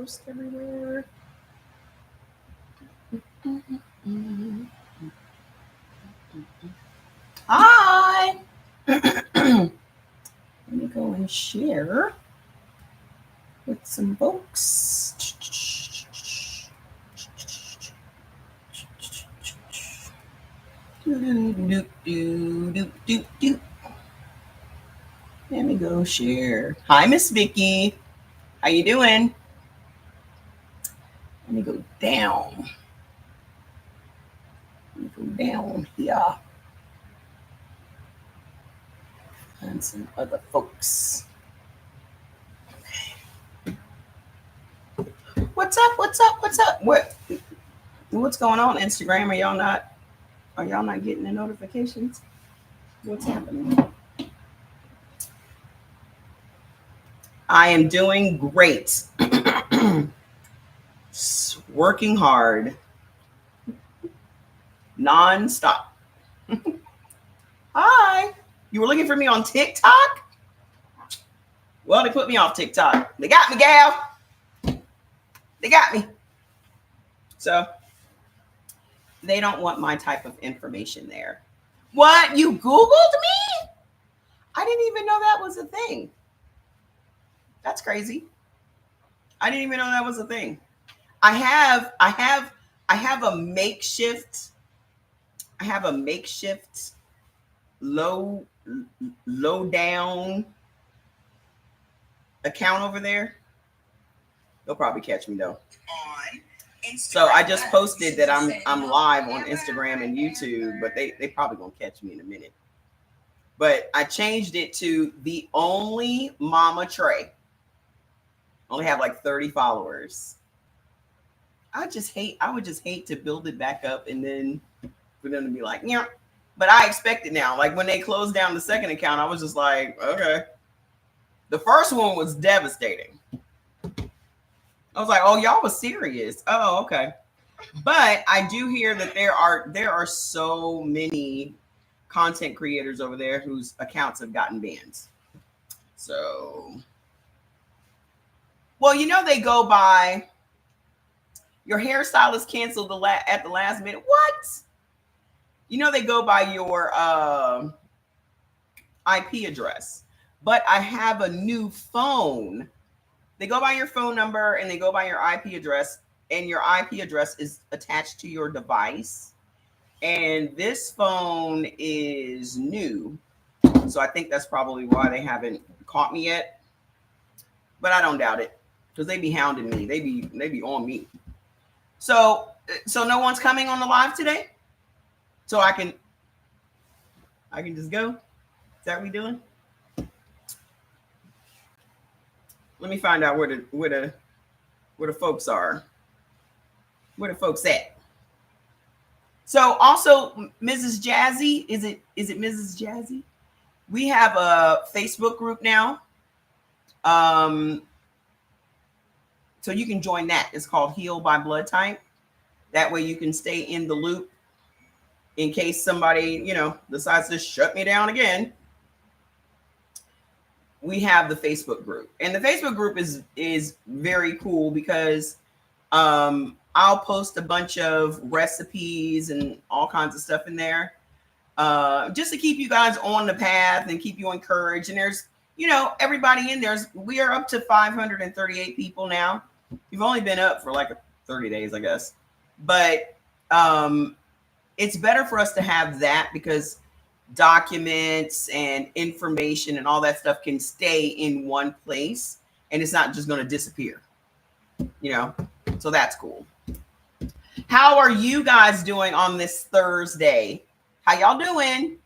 post everywhere. Hi. Let me go and share with some folks. Let me go share. Hi, Miss Vicky. How you doing? Let me go down. Let me go down here. And some other folks. What's up? What's up? What's up? What's going on? Instagram? Are y'all not getting the notifications? What's happening? I am doing great. Working hard. Non-stop. Hi. You were looking for me on TikTok? Well, they put me off TikTok. They got me, gal. They got me. So they don't want my type of information there. What? You Googled me? I didn't even know that was a thing. That's crazy. I didn't even know that was a thing. I have a makeshift low down account over there. They'll probably catch me though. So I just posted that I'm live on Instagram and YouTube, but they probably gonna catch me in a minute. But I changed it to the only Mama Trey. Only have like 30 followers. I would just hate to build it back up and then for them to be like, yeah. But I expect it now. Like when they closed down the second account, I was just like, okay. The first one was devastating. I was like, oh, y'all was serious. Oh, okay. But I do hear that there are so many content creators over there whose accounts have gotten banned. So, well, they go by your hairstylist canceled at the last minute. What? They go by your IP address. But I have a new phone. They go by your phone number and they go by your IP address, and your IP address is attached to your device. And this phone is new. So I think that's probably why they haven't caught me yet. But I don't doubt it, because they be hounding me. They be on me. So no one's coming on the live today? So I can just go? Is that what we doing? Let me find out where the folks are. Where the folks at? So also, Mrs. Jazzy, is it Mrs. Jazzy? We have a Facebook group now. So you can join that. It's called Heal by Blood Type. That way you can stay in the loop in case somebody, decides to shut me down again. We have the Facebook group, and the Facebook group is very cool because I'll post a bunch of recipes and all kinds of stuff in there, just to keep you guys on the path and keep you encouraged. And there's, everybody in there. We are up to 538 people now. We've only been up for like 30 days, I guess, but it's better for us to have that because documents and information and all that stuff can stay in one place and it's not just going to disappear, so that's cool. How are you guys doing on this Thursday? How y'all doing?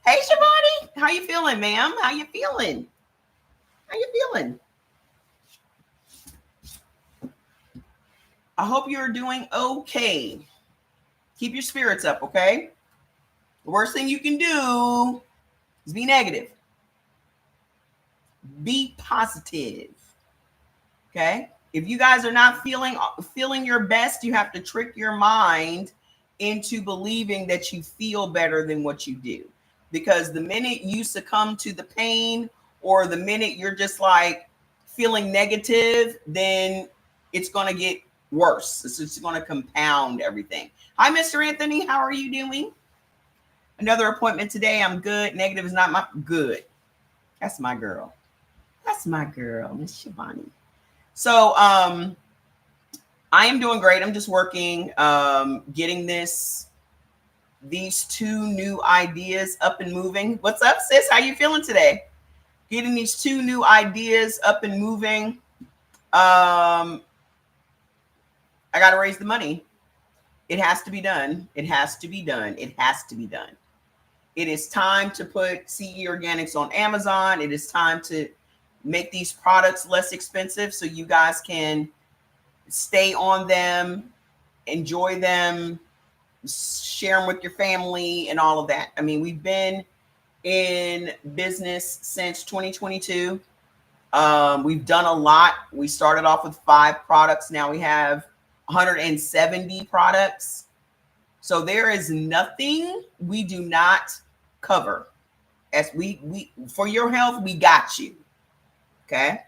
Hey, Shivani, how you feeling, ma'am? How you feeling? I hope you're doing okay. Keep your spirits up, okay? The worst thing you can do is be negative. Be positive. Okay? If you guys are not feeling your best, you have to trick your mind into believing that you feel better than what you do. Because the minute you succumb to the pain or the minute you're just like feeling negative, then it's going to get worse. It's just going to compound everything. Hi, Mr. Anthony. How are you doing? Another appointment today. I'm good. Negative is not my good. That's my girl. That's my girl, Miss Shivani. So I am doing great. I'm just working, getting these 2 new ideas up and moving. What's up, sis? How you feeling today? Getting these 2 new ideas up and moving. I got to raise the money. It has to be done. It has to be done. It has to be done. It is time to put CE Organics on Amazon. It is time to make these products less expensive so you guys can stay on them, enjoy them, share them with your family and all of that. I mean, we've been in business since 2022. We've done a lot. We started off with 5 products. Now we have 170 products. So there is nothing we do not cover. As we for your health, we got you. Okay.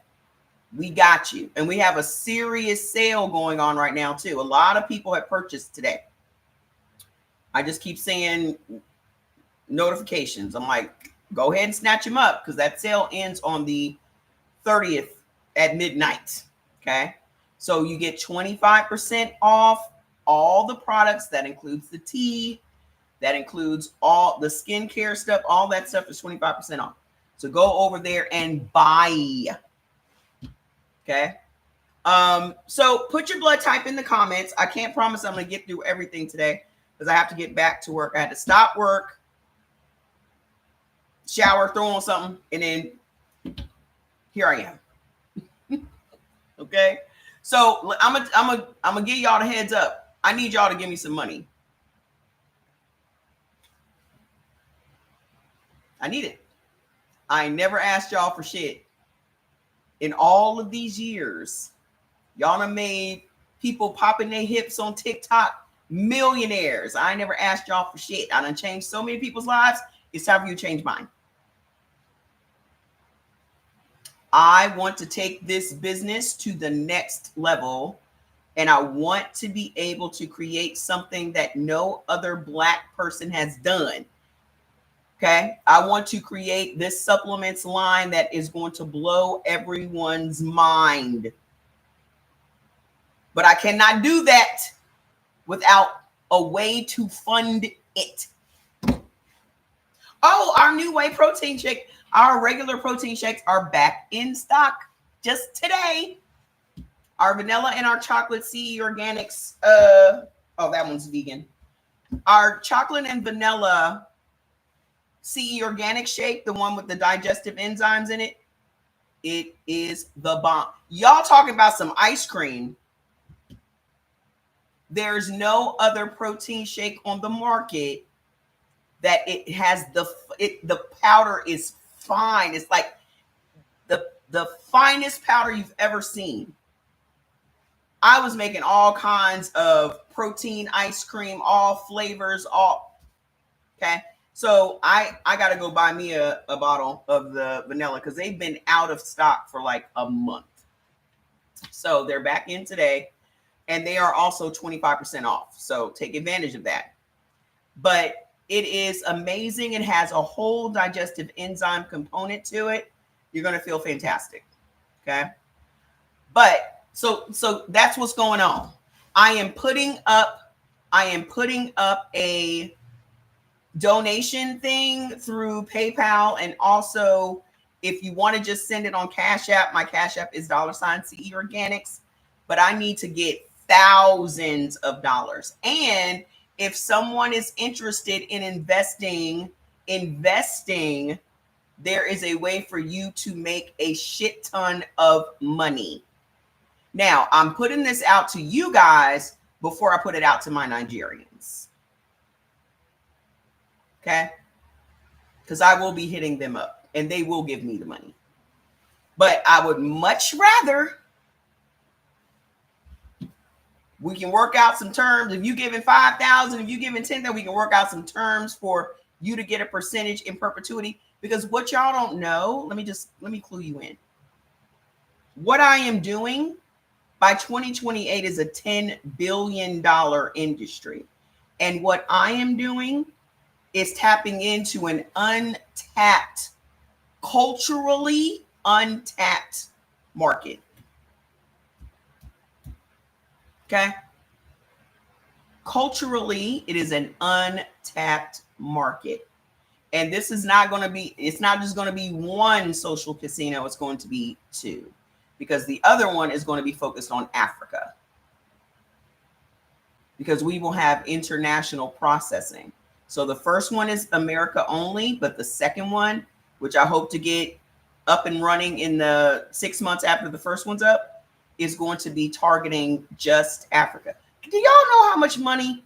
We got you. And we have a serious sale going on right now too. A lot of people have purchased today. I just keep seeing notifications. I'm like, go ahead and snatch them up because that sale ends on the 30th at midnight. Okay. So you get 25% off all the products. That includes the tea. That includes all the skincare stuff. All that stuff is 25% off. So go over there and buy. Okay. So put your blood type in the comments. I can't promise I'm going to get through everything today because I have to get back to work. I had to stop work, shower, throw on something, and then here I am. Okay. So I'm gonna give y'all the heads up. I need y'all to give me some money. I need it. I never asked y'all for shit. In all of these years, y'all done made people popping their hips on TikTok millionaires. I never asked y'all for shit. I done changed so many people's lives. It's time for you to change mine. I want to take this business to the next level, and I want to be able to create something that no other Black person has done. Okay. I want to create this supplements line that is going to blow everyone's mind. But I cannot do that without a way to fund it. Oh, our new whey protein shake. Our regular protein shakes are back in stock just today. Our vanilla and our chocolate CE Organics. Oh, that one's vegan. Our chocolate and vanilla CE Organic shake, the one with the digestive enzymes in it, it is the bomb. Y'all talking about some ice cream. There's no other protein shake on the market that it has the powder is fine. It's like the finest powder you've ever seen. I was making all kinds of protein ice cream, all flavors, all okay. So I got to go buy me a bottle of the vanilla because they've been out of stock for like a month. So they're back in today, and they are also 25% off. So take advantage of that. But it is amazing. It has a whole digestive enzyme component to it. You're going to feel fantastic. Okay. But so that's what's going on. I am putting up a donation thing through PayPal, and also if you want to just send it on Cash App, my Cash App is $CE Organics, but I need to get thousands of dollars. And if someone is interested in investing, there is a way for you to make a shit ton of money. Now, I'm putting this out to you guys before I put it out to my Nigerians. Okay? Because I will be hitting them up and they will give me the money. But I would much rather we can work out some terms. If you giving 5,000, if you giving 10,000, we can work out some terms for you to get a percentage in perpetuity. Because what y'all don't know, let me clue you in. What I am doing by 2028 is a $10 billion industry. And what I am doing is tapping into an untapped, culturally untapped market. Okay. Culturally, it is an untapped market. And this is not going to be, it's not just going to be one social casino, it's going to be two, because the other one is going to be focused on Africa. Because we will have international processing. So the first one is America only, but the second one, which I hope to get up and running in the 6 months after the first one's up, is going to be targeting just Africa. Do y'all know how much money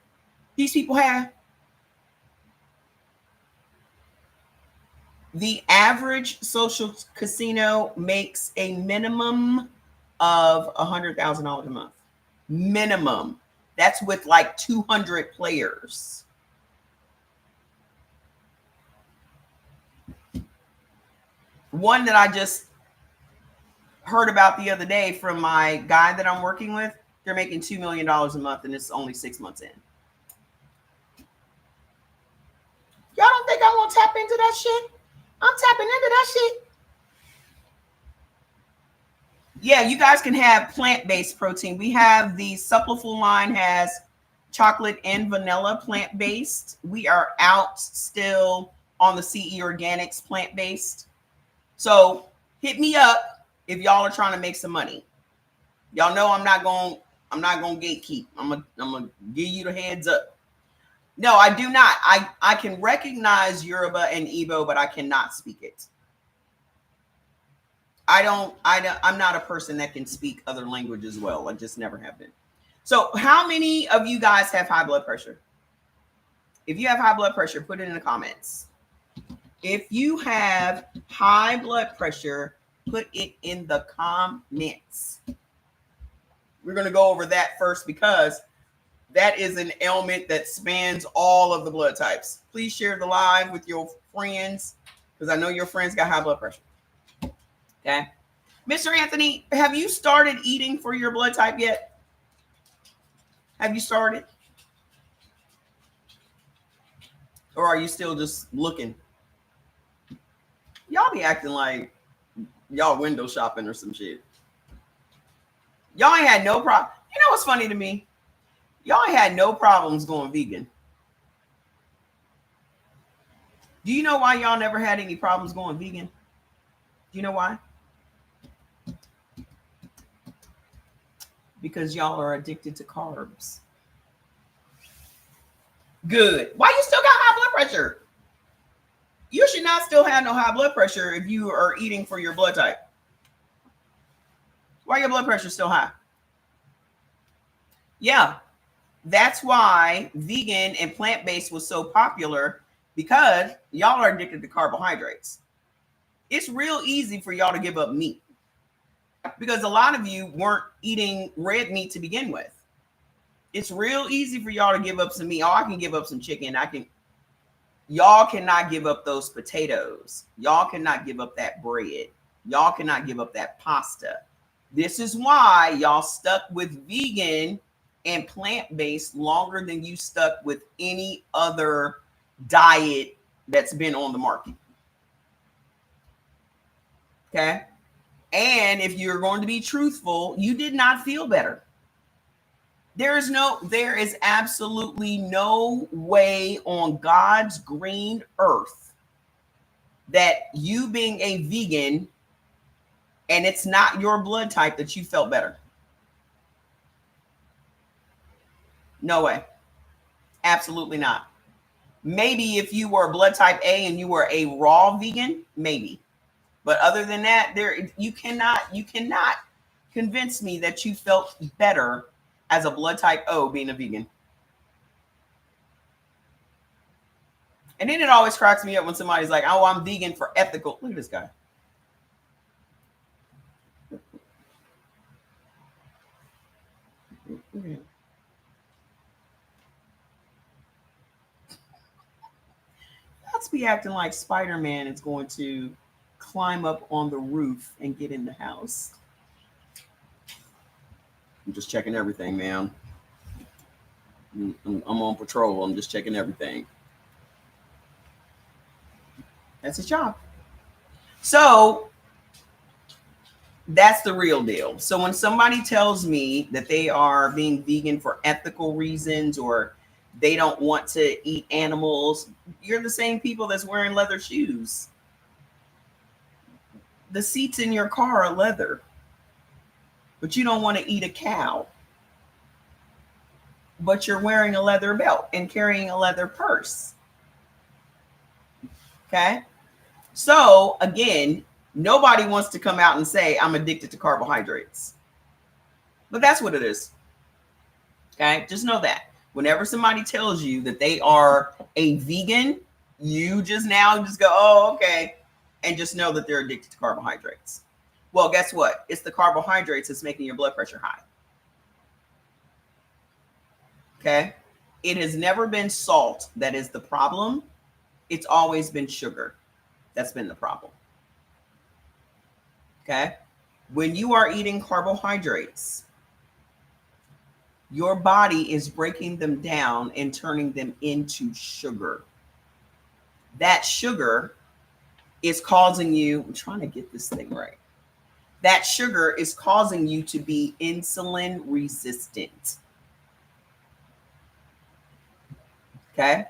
these people have? The average social casino makes a minimum of $100,000 a month. Minimum. That's with like 200 players. One that I just heard about the other day from my guy that I'm working with, they're making $2 million a month, and it's only 6 months in. Y'all don't think I'm gonna tap into that shit? I'm tapping into that shit. Yeah, you guys can have plant-based protein. We have the Supplefull line has chocolate and vanilla plant-based. We are out still on the CE Organics plant-based. So hit me up if y'all are trying to make some money. Y'all know I'm not gonna gatekeep. I'm gonna give you the heads up. No, I do not. I can recognize Yoruba and Igbo, but I cannot speak it. I'm not a person that can speak other languages well. I just never have been. So how many of you guys have high blood pressure? If you have high blood pressure, put it in the comments. If you have high blood pressure, put it in the comments. We're going to go over that first because that is an ailment that spans all of the blood types. Please share the live with your friends because I know your friends got high blood pressure. Okay. Mr. Anthony, have you started eating for your blood type yet? Have you started? Or are you still just looking? Y'all be acting like y'all window shopping or some shit. Y'all ain't had no problem. You know what's funny to me? Y'all ain't had no problems going vegan. Do you know why y'all never had any problems going vegan? Do you know why? Because y'all are addicted to carbs. Good. Why you still got high blood pressure? You should not still have no high blood pressure if you are eating for your blood type. Why your blood pressure still high? Yeah, that's why vegan and plant-based was so popular, because y'all are addicted to carbohydrates. It's real easy for y'all to give up meat because a lot of you weren't eating red meat to begin with. It's real easy for y'all to give up some meat. Oh, I can give up some chicken. Y'all cannot give up those potatoes. Y'all cannot give up that bread. Y'all cannot give up that pasta. This is why y'all stuck with vegan and plant-based longer than you stuck with any other diet that's been on the market. Okay. And if you're going to be truthful, you did not feel better. There is absolutely no way on God's green earth that you being a vegan and it's not your blood type that you felt better. No way. Absolutely not. Maybe if you were blood type A and you were a raw vegan, maybe. But other than that, you cannot convince me that you felt better as a blood type O being a vegan. And then it always cracks me up when somebody's like, oh, I'm vegan for ethical. Look at this guy. Let's be acting like Spider-Man is going to climb up on the roof and get in the house. I'm just checking everything, man. I'm on patrol. I'm just checking everything. That's his job. So that's the real deal. So when somebody tells me that they are being vegan for ethical reasons or they don't want to eat animals, you're the same people that's wearing leather shoes. The seats in your car are leather, but you don't want to eat a cow. But you're wearing a leather belt and carrying a leather purse. Okay? So again, nobody wants to come out and say, I'm addicted to carbohydrates. But that's what it is. Okay? Just know that. Whenever somebody tells you that they are a vegan, you just go, oh, okay. And just know that they're addicted to carbohydrates. Well, guess what? It's the carbohydrates that's making your blood pressure high. Okay? It has never been salt that is the problem. It's always been sugar that's been the problem. Okay? When you are eating carbohydrates, your body is breaking them down and turning them into sugar. That sugar is causing you, I'm trying to get this thing right. That sugar is causing you to be insulin resistant. Okay?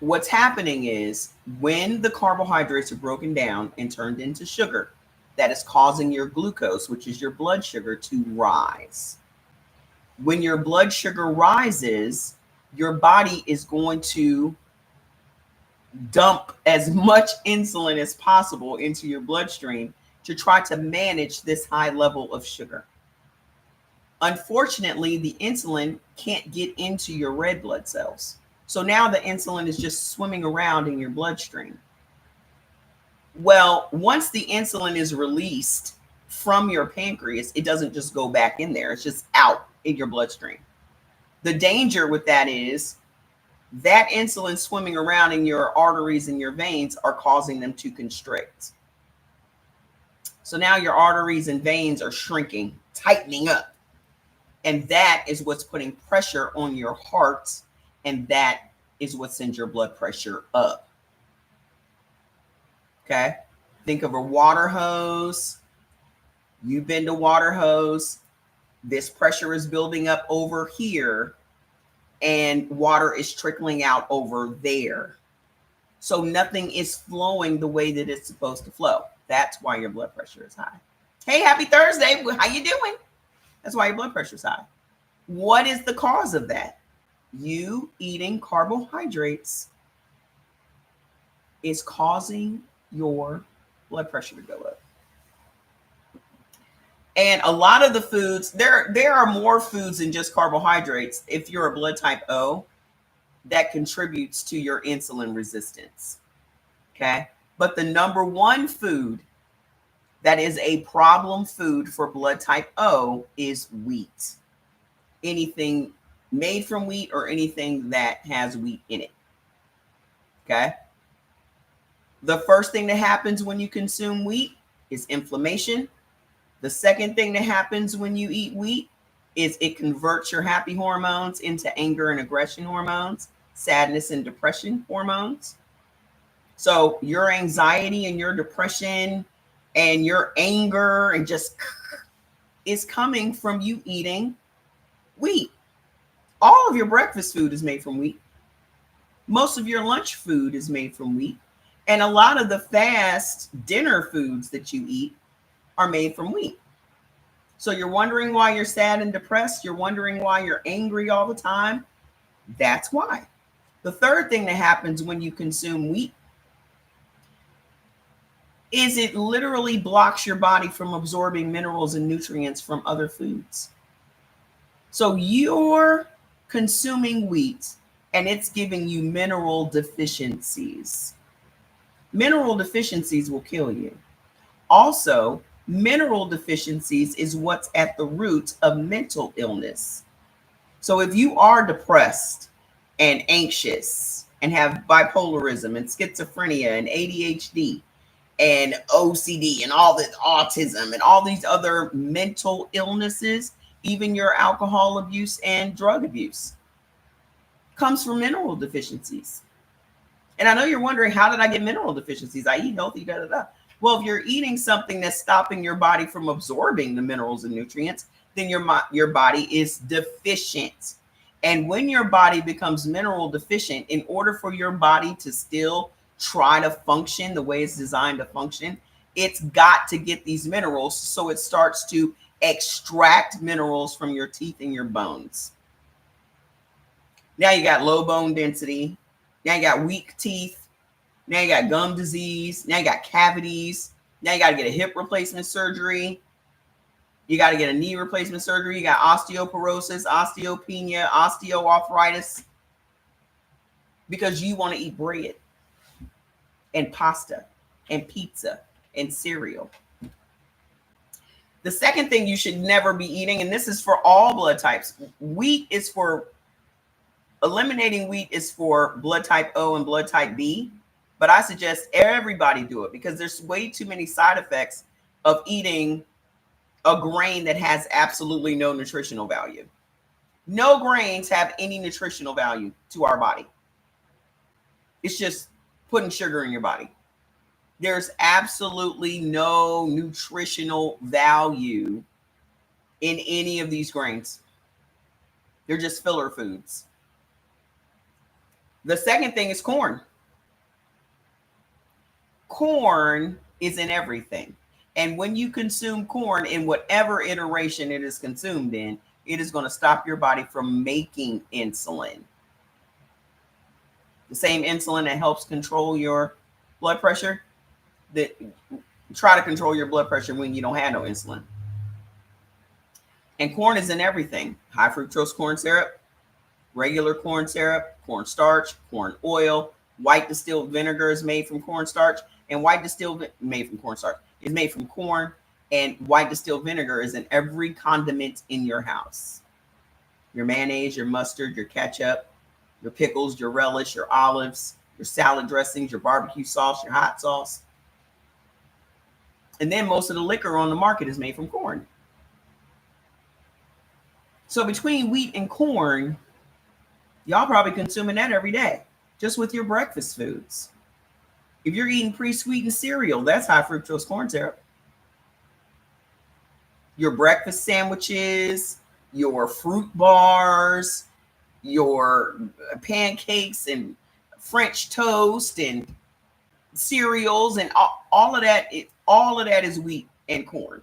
What's happening is when the carbohydrates are broken down and turned into sugar, that is causing your glucose, which is your blood sugar, to rise. When your blood sugar rises, your body is going to dump as much insulin as possible into your bloodstream to try to manage this high level of sugar. Unfortunately, the insulin can't get into your red blood cells. So now the insulin is just swimming around in your bloodstream. Well, once the insulin is released from your pancreas, it doesn't just go back in there. It's just out in your bloodstream. The danger with that is that insulin swimming around in your arteries and your veins are causing them to constrict. So now your arteries and veins are shrinking, tightening up. And that is what's putting pressure on your heart. And that is what sends your blood pressure up. Okay? Think of a water hose. You've been to water hose. This pressure is building up over here. And water is trickling out over there. So nothing is flowing the way that it's supposed to flow. That's why your blood pressure is high. Hey, happy Thursday. How you doing? That's why your blood pressure is high. What is the cause of that? You eating carbohydrates is causing your blood pressure to go up. And a lot of the foods, there are more foods than just carbohydrates, if you're a blood type O, that contributes to your insulin resistance. Okay? But the number one food that is a problem food for blood type O is wheat. Anything made from wheat or anything that has wheat in it. Okay? The first thing that happens when you consume wheat is inflammation. The second thing that happens when you eat wheat is it converts your happy hormones into anger and aggression hormones, sadness and depression hormones. So your anxiety and your depression and your anger and just is coming from you eating wheat. All of your breakfast food is made from wheat. Most of your lunch food is made from wheat. And a lot of the fast dinner foods that you eat are made from wheat. So you're wondering why you're sad and depressed. You're wondering why you're angry all the time. That's why. The third thing that happens when you consume wheat is it literally blocks your body from absorbing minerals and nutrients from other foods. So you're consuming wheat and it's giving you mineral deficiencies. Mineral deficiencies will kill you. Also, mineral deficiencies is what's at the root of mental illness. So if you are depressed and anxious and have bipolarism and schizophrenia and ADHD, and OCD and all this autism and all these other mental illnesses, even your alcohol abuse and drug abuse, comes from mineral deficiencies. And I know you're wondering, how did I get mineral deficiencies? I eat healthy, da da da. Well, if you're eating something that's stopping your body from absorbing the minerals and nutrients, then your body is deficient. And when your body becomes mineral deficient, in order for your body to still try to function the way it's designed to function, it's got to get these minerals. So it starts to extract minerals from your teeth and your bones. Now you got low bone density. Now you got weak teeth. Now you got gum disease. Now you got cavities. Now you got to get a hip replacement surgery. You got to get a knee replacement surgery. You got osteoporosis, osteopenia, osteoarthritis, because you want to eat bread and pasta and pizza and cereal. The second thing you should never be eating, and this is for all blood types, eliminating wheat is for blood type O and blood type B, but I suggest everybody do it because there's way too many side effects of eating a grain that has absolutely no nutritional value. No grains have any nutritional value to our body. It's just putting sugar in your body. There's absolutely no nutritional value in any of these grains. They're just filler foods. The second thing is corn. Corn is in everything. And when you consume corn in whatever iteration it is consumed in, it is going to stop your body from making insulin. The same insulin that helps control your blood pressure, that try to control your blood pressure when you don't have no insulin. And corn is in everything. High fructose corn syrup, regular corn syrup, cornstarch, corn oil, white distilled vinegar is made from cornstarch, and white distilled made from cornstarch is made from corn, and white distilled vinegar is in every condiment in your house. Your mayonnaise, your mustard, your ketchup, your pickles, your relish, your olives, your salad dressings, your barbecue sauce, your hot sauce. And then most of the liquor on the market is made from corn. So between wheat and corn, y'all probably consuming that every day, just with your breakfast foods. If you're eating pre-sweetened cereal, that's high fructose corn syrup. Your breakfast sandwiches, your fruit bars, your pancakes and French toast and cereals and all of that is wheat and corn.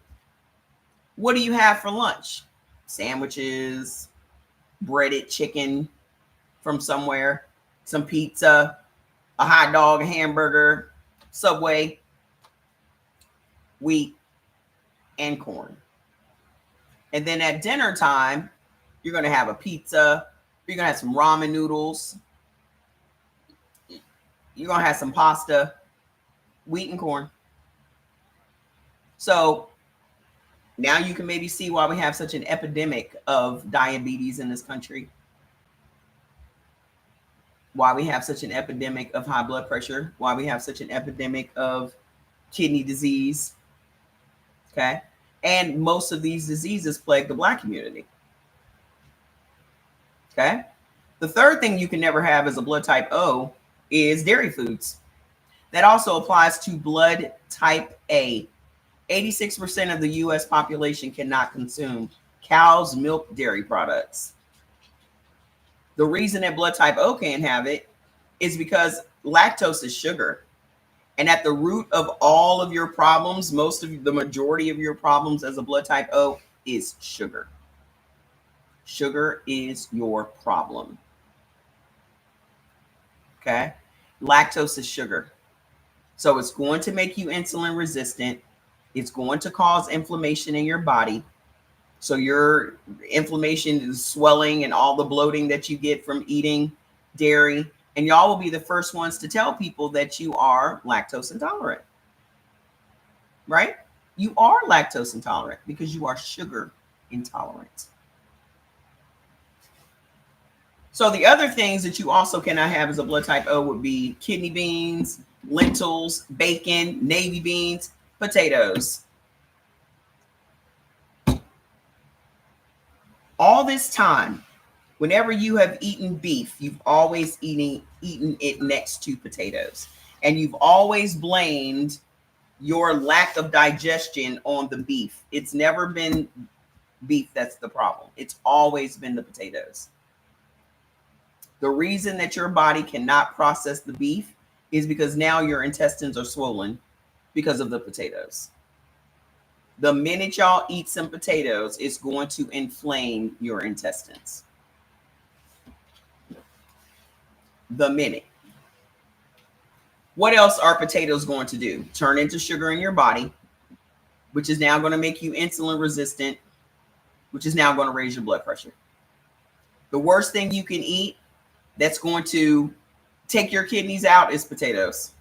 What do you have for lunch? Sandwiches, breaded chicken from somewhere, some pizza, a hot dog, a hamburger, Subway, wheat and corn. And then at dinner time, you're going to have a pizza, you're going to have some ramen noodles, you're going to have some pasta, wheat and corn. So now you can maybe see why we have such an epidemic of diabetes in this country, why we have such an epidemic of high blood pressure, why we have such an epidemic of kidney disease. Okay. And most of these diseases plague the Black community. Okay. The third thing you can never have as a blood type O is dairy foods. That also applies to blood type A. 86% of the US population cannot consume cow's milk dairy products. The reason that blood type O can't have it is because lactose is sugar. And at the root of all of your problems, the majority of your problems as a blood type O is sugar. Sugar is your problem. Okay? Lactose is sugar. So it's going to make you insulin resistant. It's going to cause inflammation in your body. So your inflammation is swelling and all the bloating that you get from eating dairy. And y'all will be the first ones to tell people that you are lactose intolerant. Right? You are lactose intolerant because you are sugar intolerant. So the other things that you also cannot have as a blood type O would be kidney beans, lentils, bacon, navy beans, potatoes. All this time, whenever you have eaten beef, you've always eaten it next to potatoes. And you've always blamed your lack of digestion on the beef. It's never been beef that's the problem. It's always been the potatoes. The reason that your body cannot process the beef is because now your intestines are swollen because of the potatoes. The minute y'all eat some potatoes, it's going to inflame your intestines. The minute. What else are potatoes going to do? Turn into sugar in your body, which is now going to make you insulin resistant, which is now going to raise your blood pressure. The worst thing you can eat that's going to take your kidneys out is potatoes,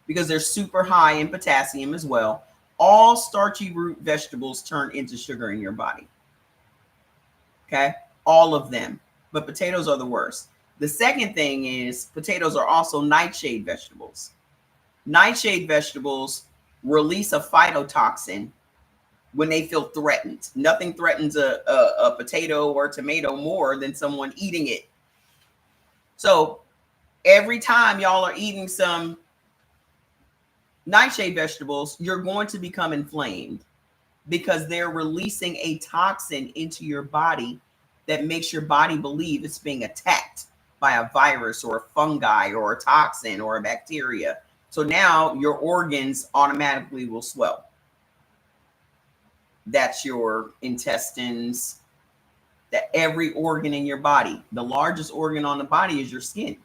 because they're super high in potassium as well. All starchy root vegetables turn into sugar in your body. Okay? All of them. But potatoes are the worst. The second thing is potatoes are also nightshade vegetables. Nightshade vegetables release a phytotoxin when they feel threatened. Nothing threatens a potato or a tomato more than someone eating it. So every time y'all are eating some nightshade vegetables, you're going to become inflamed because they're releasing a toxin into your body that makes your body believe it's being attacked by a virus or a fungi or a toxin or a bacteria. So now your organs automatically will swell. That's your intestines, that every organ in your body. The largest organ on the body is your skin.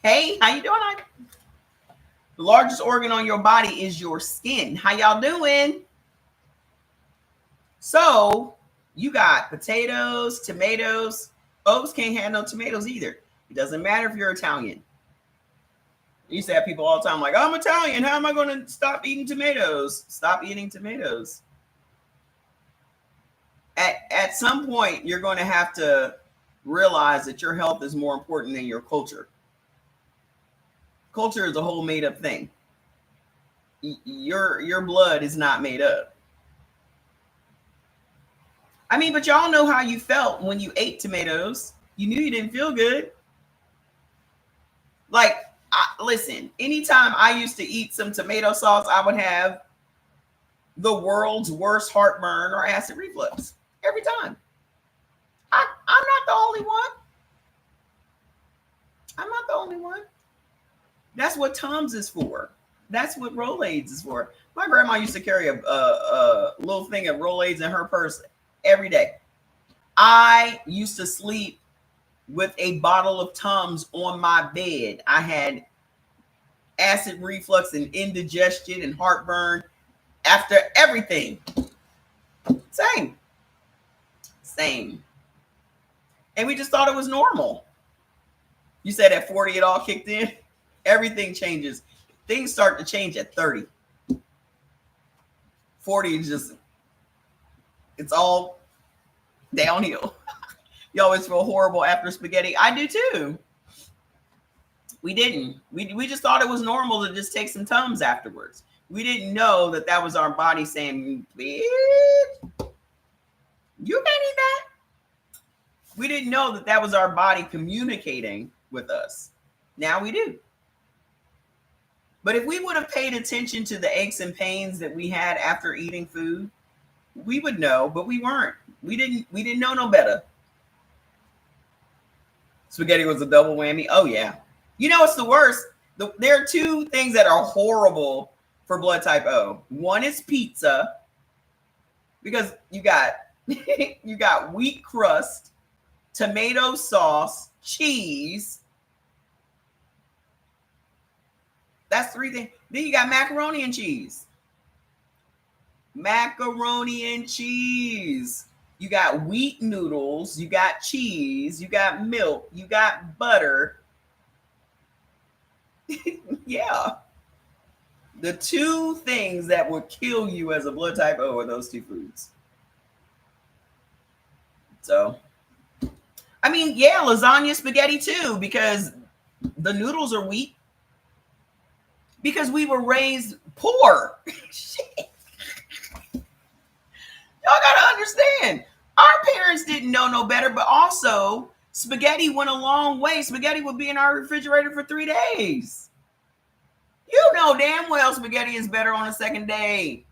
Hey, how you doing? The largest organ on your body is your skin. How y'all doing? So you got potatoes, tomatoes. Oaks can't have no tomatoes either. It doesn't matter if you're Italian. You used to have people all the time like, I'm Italian. How am I going to stop eating tomatoes? Stop eating tomatoes. At some point, you're going to have to realize that your health is more important than your culture. Culture is a whole made up thing. Your blood is not made up. I mean, but y'all know how you felt when you ate tomatoes. You knew you didn't feel good. Like, listen, anytime I used to eat some tomato sauce, I would have the world's worst heartburn or acid reflux every time. I'm not the only one. I'm not the only one. That's what Tums is for. That's what Rolaids is for. My grandma used to carry a little thing of Rolaids in her purse every day. I used to sleep with a bottle of Tums on my bed. I had acid reflux and indigestion and heartburn after everything. Same. And we just thought it was normal. You said at 40 it all kicked in. Everything changes. Things start to change at 30. 40 is just, it's all downhill. You always feel horrible after spaghetti. I do too. We didn't. We just thought it was normal to just take some Tums afterwards. We didn't know that that was our body saying, bitch, you can't eat that. We didn't know that that was our body communicating with us. Now we do. But if we would have paid attention to the aches and pains that we had after eating food, we would know, but we weren't. We didn't know no better. Spaghetti was a double whammy. Oh yeah. You know what's the worst? There are two things that are horrible for blood type O. One is pizza, because you got you got wheat crust, tomato sauce, cheese. That's three things. Then you got macaroni and cheese. Macaroni and cheese. You got wheat noodles. You got cheese. You got milk. You got butter. Yeah. The two things that would kill you as a blood type O are those two foods. So, I mean, yeah, lasagna, spaghetti too, because the noodles are weak. Because we were raised poor. Shit. Y'all gotta understand. Our parents didn't know no better, but also spaghetti went a long way. Spaghetti would be in our refrigerator for 3 days. You know damn well spaghetti is better on the second day.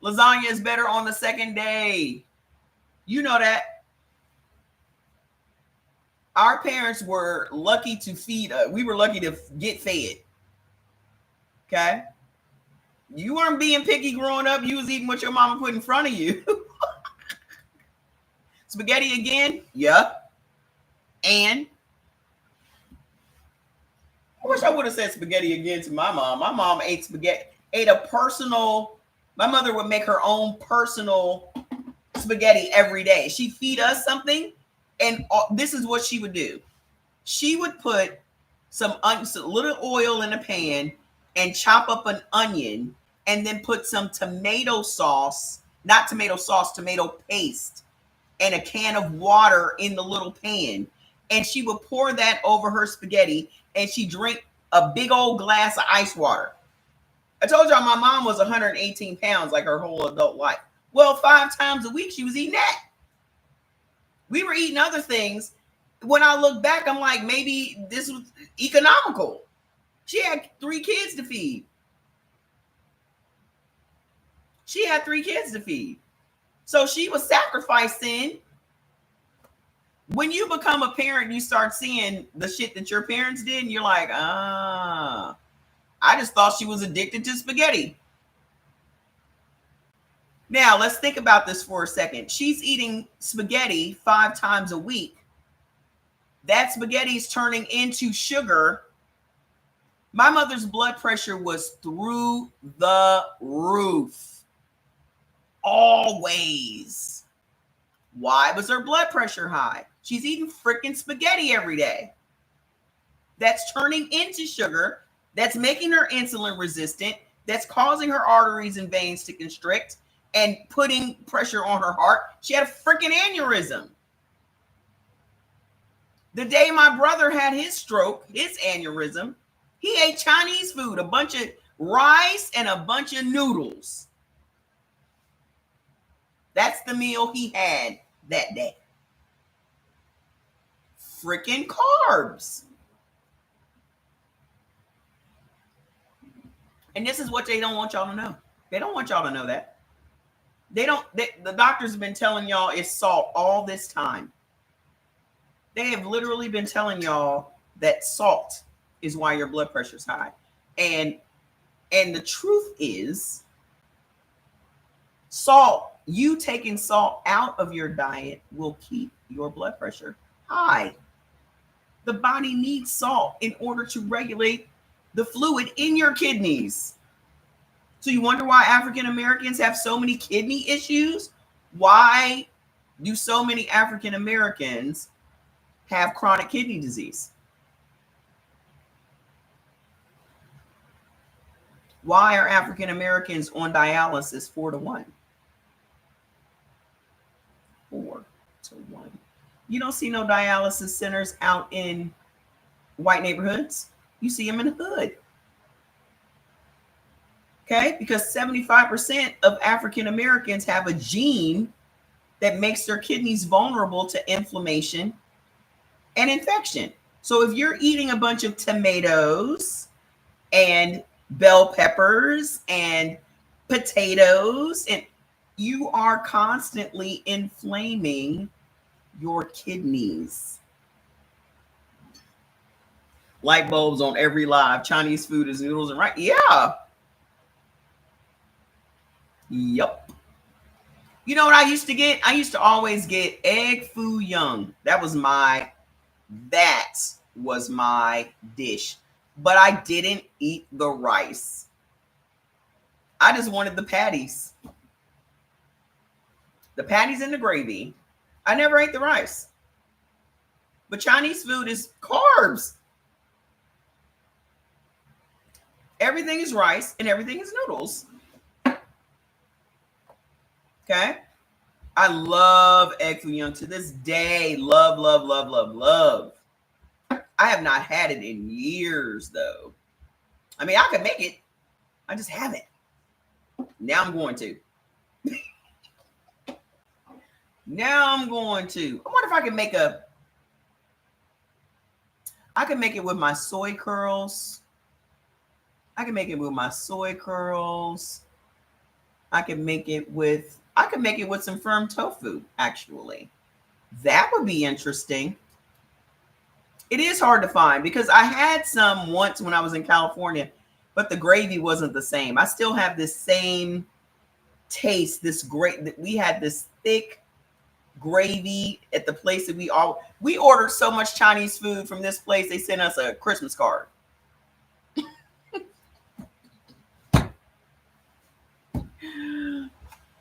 Lasagna is better on the second day. You know that. Our parents were lucky to feed us. We were lucky to get fed. Okay? You weren't being picky growing up. You was eating what your mama put in front of you. Spaghetti again? Yeah. And I wish I would have said spaghetti again to my mom. My mom ate spaghetti, ate a personal, my mother would make her own personal spaghetti every day. She'd feed us something, and this is what she would do. She would put some little oil in a pan and chop up an onion and then put some tomato sauce, not tomato sauce, tomato paste, and a can of water in the little pan. And she would pour that over her spaghetti and she drank a big old glass of ice water. I told y'all my mom was 118 pounds like her whole adult life. Well, 5 times a week she was eating that. We were eating other things. When I look back, I'm like, maybe this was economical. She had 3 kids to feed. She had 3 kids to feed. So she was sacrificing. When you become a parent, you start seeing the shit that your parents did, and you're like, I just thought she was addicted to spaghetti. Now, let's think about this for a second. She's eating spaghetti 5 times a week. That spaghetti is turning into sugar. My mother's blood pressure was through the roof. Always. Why was her blood pressure high? She's eating freaking spaghetti every day. That's turning into sugar. That's making her insulin resistant. That's causing her arteries and veins to constrict and putting pressure on her heart. She had a freaking aneurysm. The day my brother had his stroke, his aneurysm, he ate Chinese food, a bunch of rice and a bunch of noodles. That's the meal he had that day. Freaking carbs. And this is what they don't want y'all to know. They don't want y'all to know that. The doctors have been telling y'all it's salt all this time. They have literally been telling y'all that salt is why your blood pressure is high. And the truth is, you taking salt out of your diet will keep your blood pressure high. The body needs salt in order to regulate the fluid in your kidneys. So you wonder why African Americans have so many kidney issues? Why do so many African Americans have chronic kidney disease? Why are African Americans on dialysis 4-1? 4-1. You don't see no dialysis centers out in white neighborhoods. You see them in the hood. Okay? Because 75% of African Americans have a gene that makes their kidneys vulnerable to inflammation and infection. So if you're eating a bunch of tomatoes and bell peppers and potatoes, and you are constantly inflaming your kidneys. Light bulbs on every live. Chinese food is noodles and rice. Yeah. Yep. You know what I used to get? I used to always get egg foo young. That was my dish. But I didn't eat the rice. I just wanted the patties. The patties and the gravy. I never ate the rice. But Chinese food is carbs. Everything is rice and everything is noodles. Okay? I love egg foo young to this day. Love, love, love, love, love. I have not had it in years though. I mean, I could make it. I just haven't. Now I'm going to. Now I'm going to. I wonder if I can make a. I can make it with my soy curls. I can make it with my soy curls. I can make it with some firm tofu, actually. That would be interesting. It is hard to find because I had some once when I was in California, but the gravy wasn't the same. I still have this same taste, we had this thick gravy at the place that we ordered so much Chinese food from this place, they sent us a Christmas card.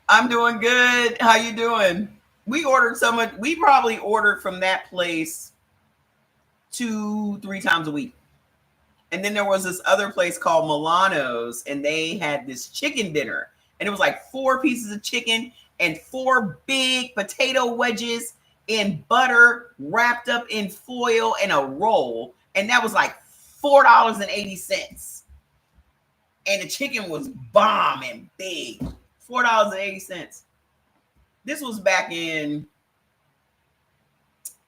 I'm doing good. How you doing? We ordered so much. We probably ordered from that place 2-3 times a week. And then there was this other place called Milano's, and they had this chicken dinner. And it was like 4 pieces of chicken and 4 big potato wedges in butter wrapped up in foil and a roll. And that was like $4.80. And the chicken was bomb and big. $4.80. This was back in,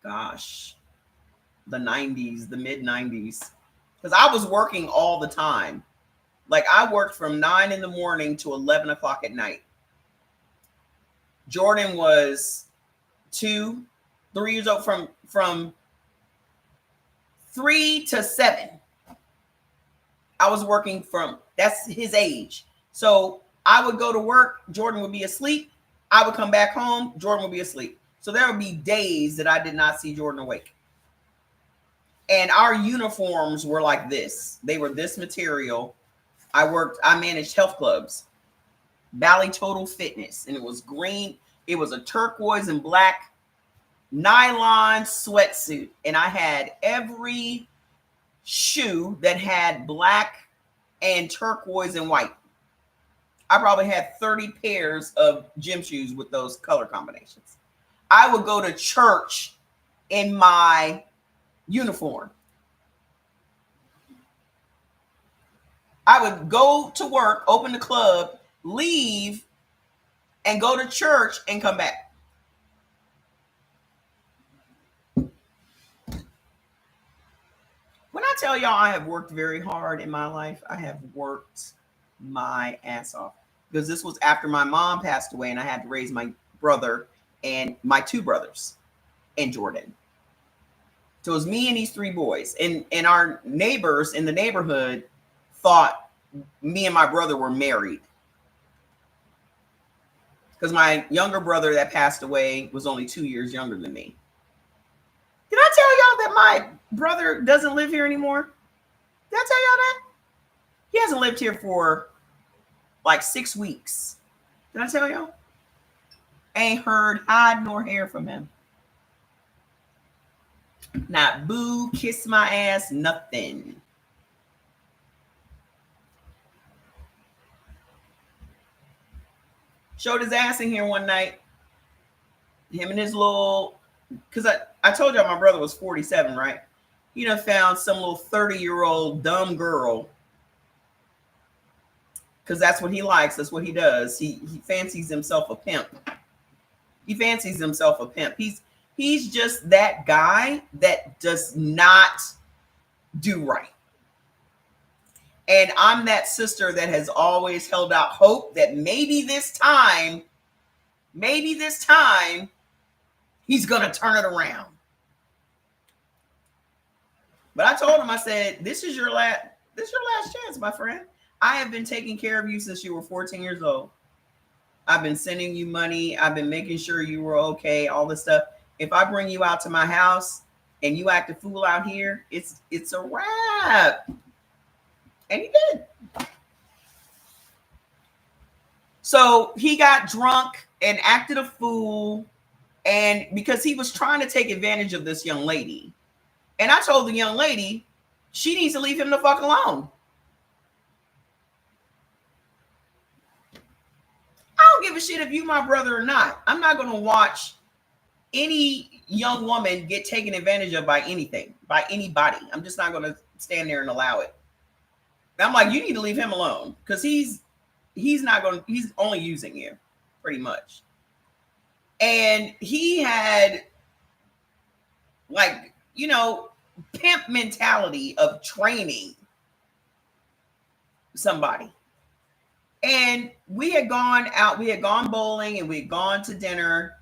gosh, the 90s, the mid 90s. Because I was working all the time. Like I worked from 9 in the morning to 11 o'clock at night. Jordan was 2, 3 years old, from 3 to 7. I was working that's his age. So I would go to work, Jordan would be asleep. I would come back home, Jordan would be asleep. So there would be days that I did not see Jordan awake. And our uniforms were like this. They were this material. I managed health clubs, Bally Total Fitness, and it was green. It was a turquoise and black nylon sweatsuit. And I had every shoe that had black and turquoise and white. I probably had 30 pairs of gym shoes with those color combinations. I would go to church in my uniform. I would go to work, open the club, leave, and go to church and come back. When I tell y'all I have worked very hard in my life, I have worked my ass off. Because this was after my mom passed away and I had to raise my brother and my 2 brothers and Jordan. So it was me and these 3 boys. And our neighbors in the neighborhood thought me and my brother were married. Because my younger brother that passed away was only 2 years younger than me. Did I tell y'all that my brother doesn't live here anymore? Did I tell y'all that? He hasn't lived here for like 6 weeks. Did I tell y'all? Ain't heard hide nor hair from him. Not boo, kiss my ass, nothing. Showed his ass in here one night. Him and his little, because I told y'all my brother was 47, right? He done found some little 30-year-old dumb girl. Because that's what he likes. That's what he does. He fancies himself a pimp. He fancies himself a pimp. He's just that guy that does not do right. And I'm that sister that has always held out hope that maybe this time, he's going to turn it around. But I told him, I said, this is your last chance, my friend. I have been taking care of you since you were 14 years old. I've been sending you money. I've been making sure you were okay, all this stuff. If I bring you out to my house and you act a fool out here, it's a wrap. And he did. So he got drunk and acted a fool, and because he was trying to take advantage of this young lady. And I told the young lady, she needs to leave him the fuck alone. I don't give a shit if you my brother or not. I'm not going to watch any young woman get taken advantage of by anything, by anybody. I'm just not going to stand there and allow it. I'm like, you need to leave him alone because he's only using you pretty much. And he had like, pimp mentality of training somebody. And we had gone bowling and we had gone to dinner,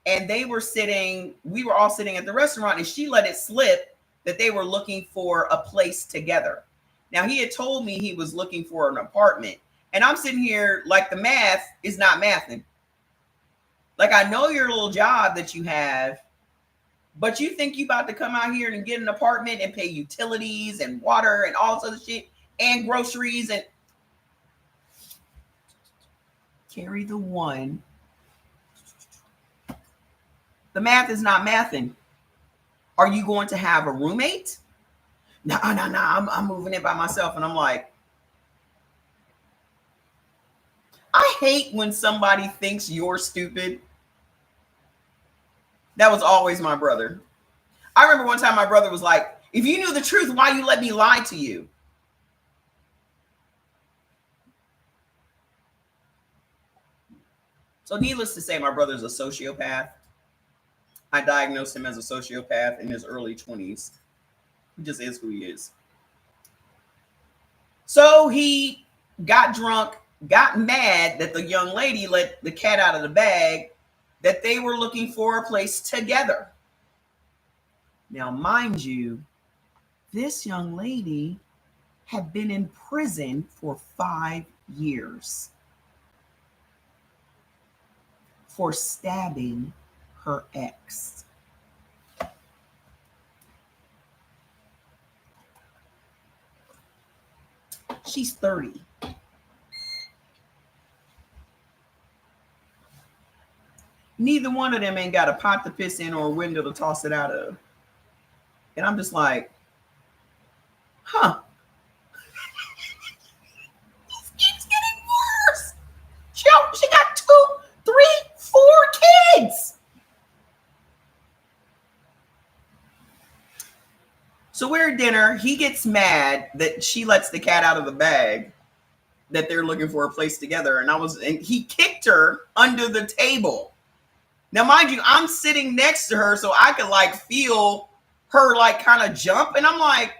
and we were all sitting at the restaurant, and she let it slip that they were looking for a place together. Now, he had told me he was looking for an apartment, and I'm sitting here like the math is not mathing. Like, I know your little job that you have, but you think you about to come out here and get an apartment and pay utilities and water and all this other shit and groceries and carry the one. The math is not mathing. Are you going to have a roommate? No. I'm moving in by myself. And I'm like, I hate when somebody thinks you're stupid. That was always my brother. I remember one time my brother was like, if you knew the truth, why you let me lie to you? So needless to say, my brother's a sociopath. I diagnosed him as a sociopath in his early 20s. He just is who he is. So he got drunk, got mad that the young lady let the cat out of the bag, that they were looking for a place together. Now, mind you, this young lady had been in prison for 5 years for stabbing her ex. She's 30. Neither one of them ain't got a pot to piss in or a window to toss it out of. And I'm just like, huh. This keeps getting worse. She got 2, 3, 4 kids. So we're at dinner. He gets mad that she lets the cat out of the bag, that they're looking for a place together. And he kicked her under the table. Now, mind you, I'm sitting next to her so I could like feel her like kind of jump. And I'm like,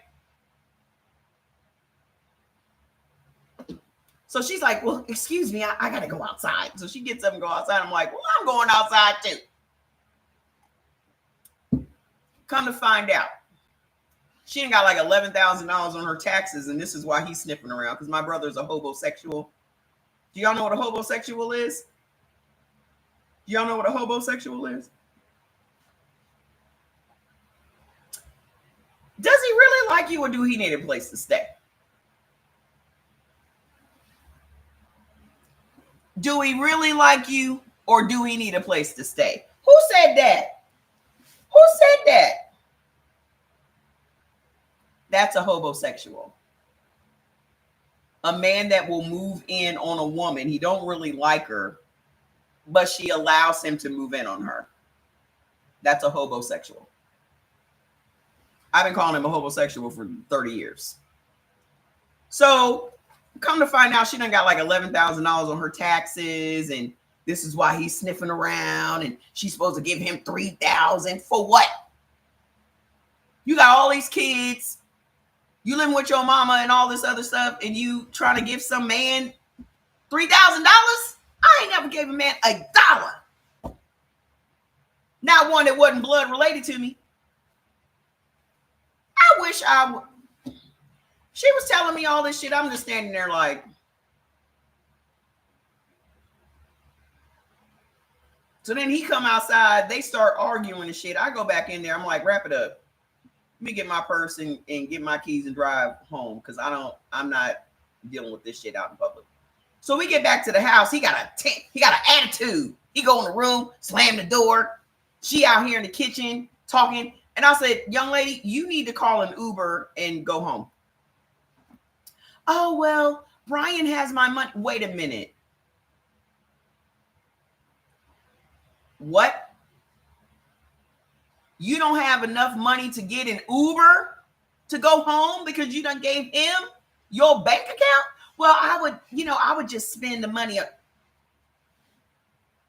so she's like, well, excuse me, I got to go outside. So she gets up and go outside. I'm like, well, I'm going outside too. Come to find out, she ain't got like $11,000 on her taxes. And this is why he's sniffing around, because my brother's a homosexual. Do y'all know what a homosexual is? Do y'all know what a homosexual is? Does he really like you, or do he need a place to stay? Do he really like you, or do he need a place to stay? Who said that? Who said that? That's a homosexual. A man that will move in on a woman. He don't really like her, but she allows him to move in on her. That's a homosexual. I've been calling him a homosexual for 30 years. So come to find out, she done got like $11,000 on her taxes, and this is why he's sniffing around, and she's supposed to give him $3,000 for what? You got all these kids, you living with your mama and all this other stuff, and you trying to give some man $3,000? I ain't never gave a man $1. Not one that wasn't blood related to me. I wish I would. She was telling me all this shit. I'm just standing there like. So then he come outside. They start arguing and shit. I go back in there. I'm like, wrap it up. Let me get my purse and get my keys and drive home, because I'm not dealing with this shit out in public. So we get back to the house. He got an attitude. He go in the room, slam the door. She out here in the kitchen talking. And I said, young lady, you need to call an Uber and go home. Oh, well, Brian has my money. Wait a minute. What? You don't have enough money to get an Uber to go home because you done gave him your bank account? Well, I would just spend the money up.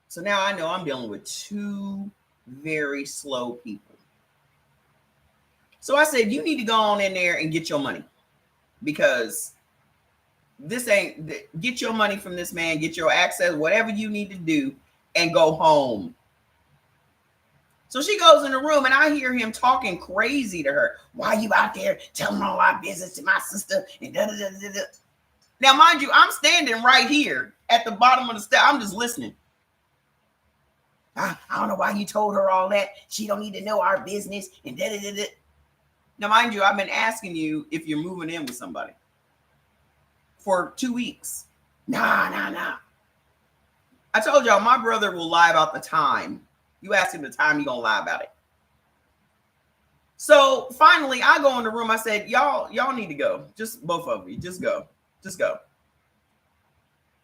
So now I know I'm dealing with two very slow people. So I said, you need to go on in there and get your money, because this ain't, get your money from this man, get your access, whatever you need to do, and go home. So she goes in the room and I hear him talking crazy to her. Why are you out there telling all our business to my sister? And da, da, da, da, da. Now, mind you, I'm standing right here at the bottom of the step. I'm just listening. I don't know why you told her all that. She don't need to know our business. And da, da, da, da. Now, mind you, I've been asking you if you're moving in with somebody for 2 weeks. Nah. I told y'all my brother will lie about the time. You ask him the time, he's gonna lie about it. So finally, I go in the room. I said, y'all need to go. Just both of you. Just go.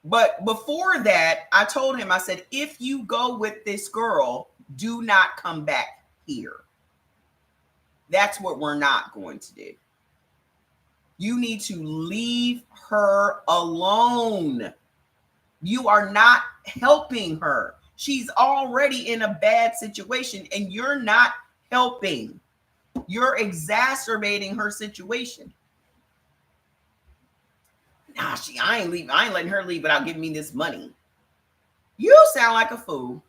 But before that, I told him, I said, if you go with this girl, do not come back here. That's what we're not going to do. You need to leave her alone. You are not helping her. She's already in a bad situation and you're not helping. You're exacerbating her situation. Nah, I ain't leaving. I ain't letting her leave without giving me this money. You sound like a fool.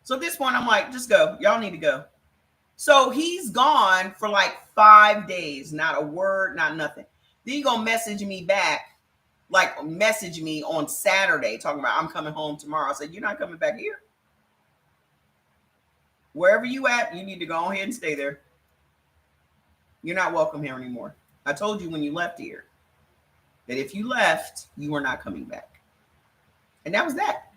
So at this point, I'm like, just go. Y'all need to go. So he's gone for like 5 days. Not a word, not nothing. Then he gonna message me back, like message me on Saturday talking about I'm coming home tomorrow. I said, you're not coming back here. Wherever you at, you need to go ahead and stay there. You're not welcome here anymore. I told you when you left here that if you left, you were not coming back. And that was that.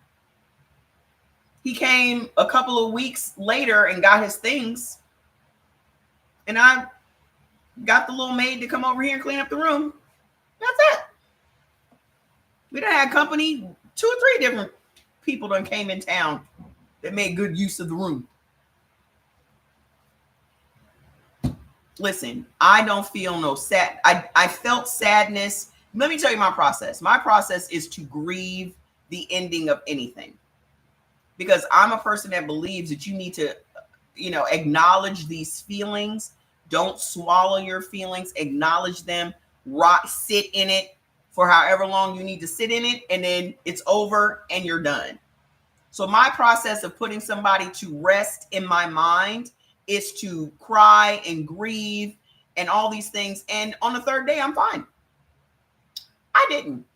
He came a couple of weeks later and got his things. And I got the little maid to come over here and clean up the room. That's it. We done had company. 2 or 3 different people done came in town that made good use of the room. Listen, I don't feel no sad. I felt sadness. Let me tell you my process. My process is to grieve the ending of anything, because I'm a person that believes that you need to, acknowledge these feelings. Don't swallow your feelings. Acknowledge them. Sit in it for however long you need to sit in it, and then it's over and you're done. So my process of putting somebody to rest in my mind is to cry and grieve and all these things. And on the 3rd day, I'm fine. I didn't.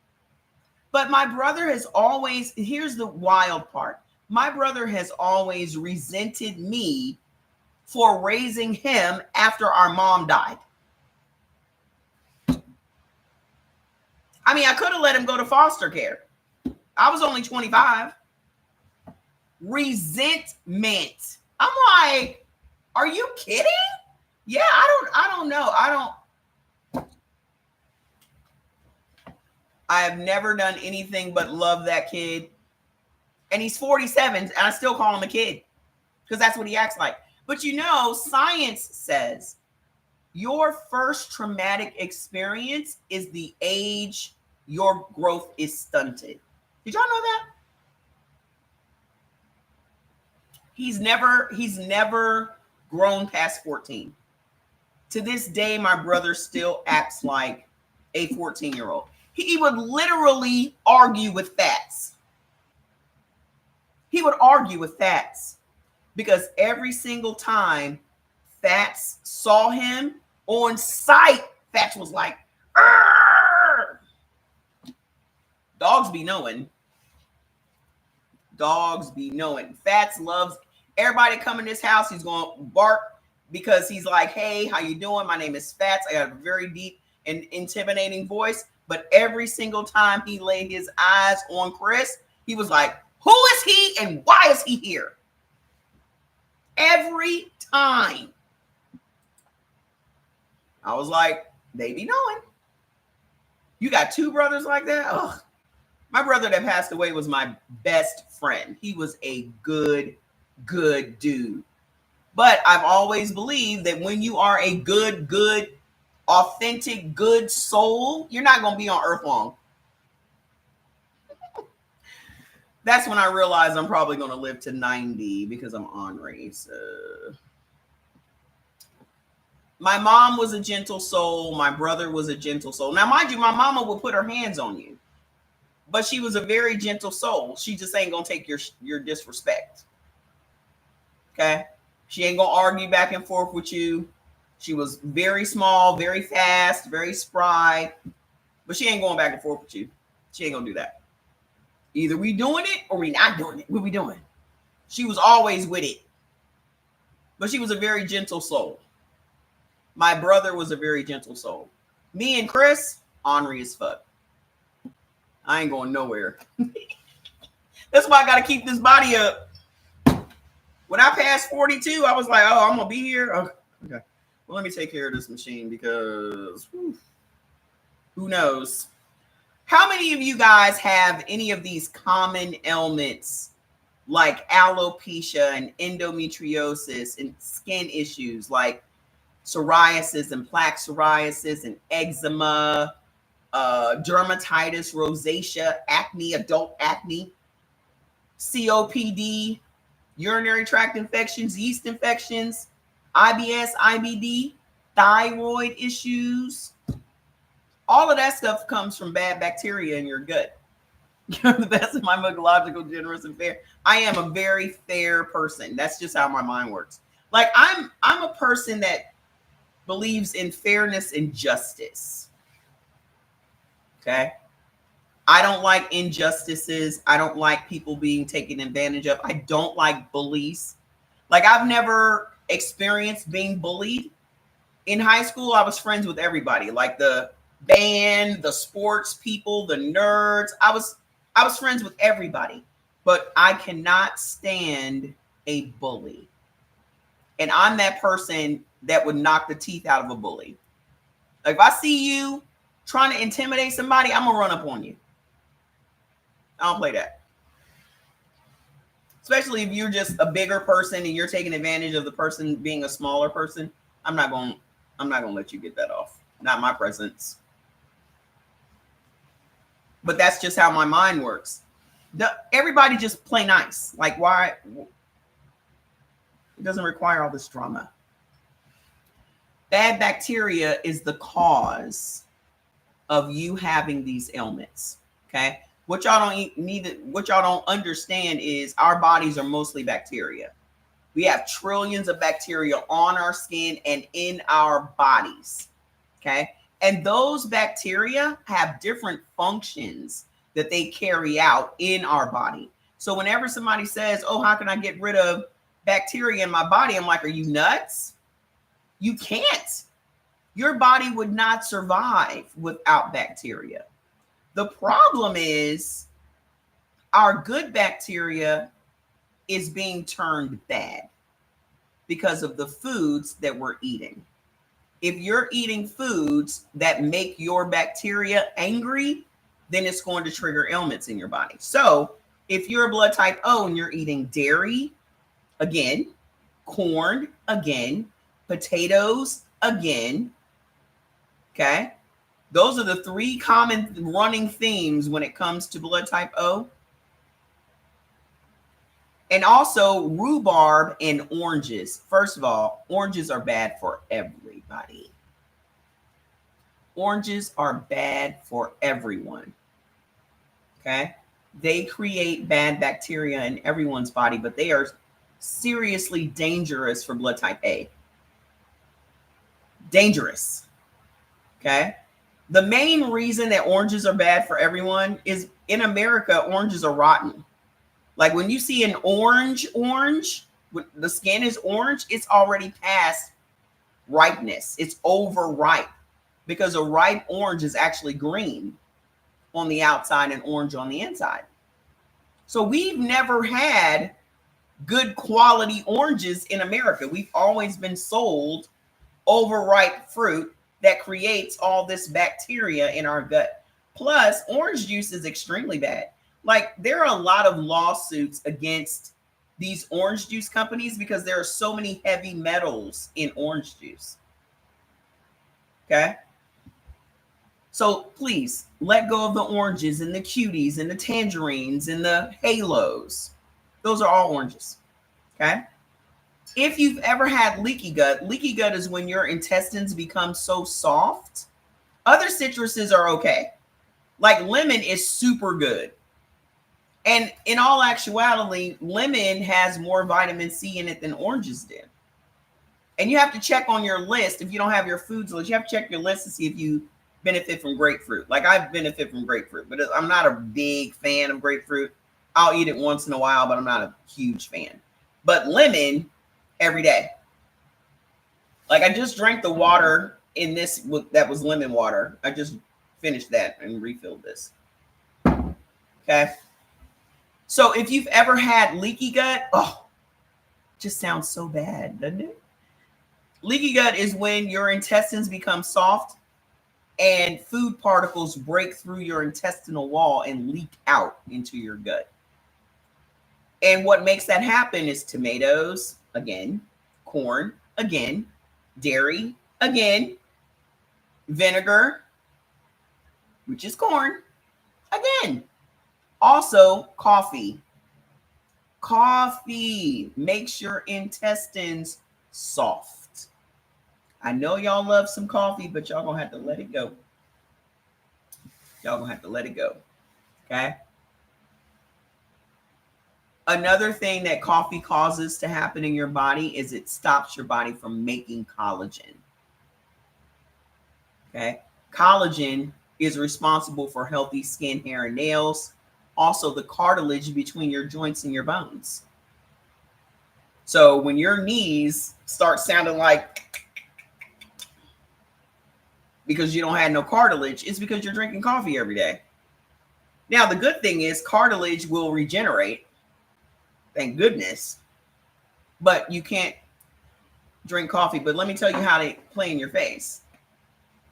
But my brother has always, here's the wild part. My brother has always resented me for raising him after our mom died. I mean, I could have let him go to foster care. I was only 25. Resentment. I'm like, are you kidding? Yeah, I don't know. I have never done anything but love that kid. And he's 47 and I still call him a kid because that's what he acts like. But science says your first traumatic experience is the age your growth is stunted. Did y'all know that? He's never grown past 14. To this day, my brother still acts like a 14-year-old. He would literally argue with Fats. Because every single time Fats saw him on sight, Fats was like, "Arr!" Dogs be knowing. Fats loves everybody come in this house. He's going to bark because he's like, hey, how you doing? My name is Fats. I got a very deep and intimidating voice. But every single time he laid his eyes on Chris, he was like, who is he and why is he here? Every time. I was like, they be knowing. You got 2 brothers like that? Ugh. My brother that passed away was my best friend. He was a good dude. But I've always believed that when you are a good, authentic, good soul, you're not going to be on earth long. That's when I realized I'm probably going to live to 90 because I'm ornery. So. My mom was a gentle soul. My brother was a gentle soul. Now, mind you, my mama will put her hands on you, but she was a very gentle soul. She just ain't going to take your disrespect. Okay? She ain't going to argue back and forth with you. She was very small, very fast, very spry, but she ain't going back and forth with you. She ain't going to do that. Either we doing it or we not doing it. What we doing? She was always with it. But she was a very gentle soul. My brother was a very gentle soul. Me and Chris, ornery as fuck. I ain't going nowhere. That's why I got to keep this body up. When I passed 42, I was like, oh, I'm going to be here. Okay. Well, let me take care of this machine because who knows? How many of you guys have any of these common ailments like alopecia and endometriosis and skin issues like psoriasis and plaque psoriasis and eczema, dermatitis, rosacea, acne, adult acne, COPD, urinary tract infections, yeast infections, IBS, IBD, thyroid issues? All of that stuff comes from bad bacteria in your gut. You're the best of my mycological, generous, and fair. I am a very fair person. That's just how my mind works. Like I'm a person that believes in fairness and justice. Okay? I don't like injustices. I don't like people being taken advantage of. I don't like bullies. Like I've never experienced being bullied. In high school, I was friends with everybody, like the band, the sports people, the nerds. I was friends with everybody, but I cannot stand a bully. And I'm that person that would knock the teeth out of a bully. Like if I see you trying to intimidate somebody, I'm gonna run up on you. I don't play that. Especially if you're just a bigger person and you're taking advantage of the person being a smaller person. I'm not gonna let you get that off. Not my presence. But that's just how my mind works. Everybody just play nice. Like why? It doesn't require all this drama. Bad bacteria is the cause of you having these ailments. Okay. What y'all don't understand is our bodies are mostly bacteria. We have trillions of bacteria on our skin and in our bodies. Okay. And those bacteria have different functions that they carry out in our body. So whenever somebody says, oh, how can I get rid of bacteria in my body? I'm like, are you nuts? You can't. Your body would not survive without bacteria. The problem is our good bacteria is being turned bad because of the foods that we're eating. If you're eating foods that make your bacteria angry, then it's going to trigger ailments in your body. So if you're a blood type O and you're eating dairy, again, corn, again, potatoes, again, okay? Those are the three common running themes when it comes to blood type O. And also rhubarb and oranges. First of all, oranges are bad for everybody. Oranges are bad for everyone. Okay? They create bad bacteria in everyone's body, but they are seriously dangerous for blood type A. Dangerous. Okay? The main reason that oranges are bad for everyone is in America, oranges are rotten. Like when you see an orange, the skin is orange, it's already past ripeness. It's overripe because a ripe orange is actually green on the outside and orange on the inside. So we've never had good quality oranges in America. We've always been sold overripe fruit that creates all this bacteria in our gut. Plus, orange juice is extremely bad. Like, there are a lot of lawsuits against these orange juice companies because there are so many heavy metals in orange juice. Okay. So please let go of the oranges and the cuties and the tangerines and the halos. Those are all oranges. Okay. If you've ever had leaky gut is when your intestines become so soft. Other citruses are okay. Like lemon is super good. And in all actuality, lemon has more vitamin C in it than oranges do. And you have to check on your list. If you don't have your foods list, you have to check your list to see if you benefit from grapefruit. Like I benefit from grapefruit, but I'm not a big fan of grapefruit. I'll eat it once in a while, but I'm not a huge fan. But lemon, every day. Like I just drank the water in this, that was lemon water. I just finished that and refilled this. Okay. So if you've ever had leaky gut, just sounds so bad, doesn't it? Leaky gut is when your intestines become soft and food particles break through your intestinal wall and leak out into your gut. And what makes that happen is tomatoes, again, corn, again, dairy, again, vinegar, which is corn, again. Also, coffee. Coffee makes your intestines soft. I know y'all love some coffee, but y'all gonna have to let it go. Y'all gonna have to let it go. Okay. Another thing that coffee causes to happen in your body is it stops your body from making collagen. Okay. Collagen is responsible for healthy skin, hair, and nails. Also, the cartilage between your joints and your bones. So when your knees start sounding like because you don't have no cartilage, it's because you're drinking coffee every day. Now, the good thing is cartilage will regenerate. Thank goodness. But you can't drink coffee. But let me tell you how they play in your face.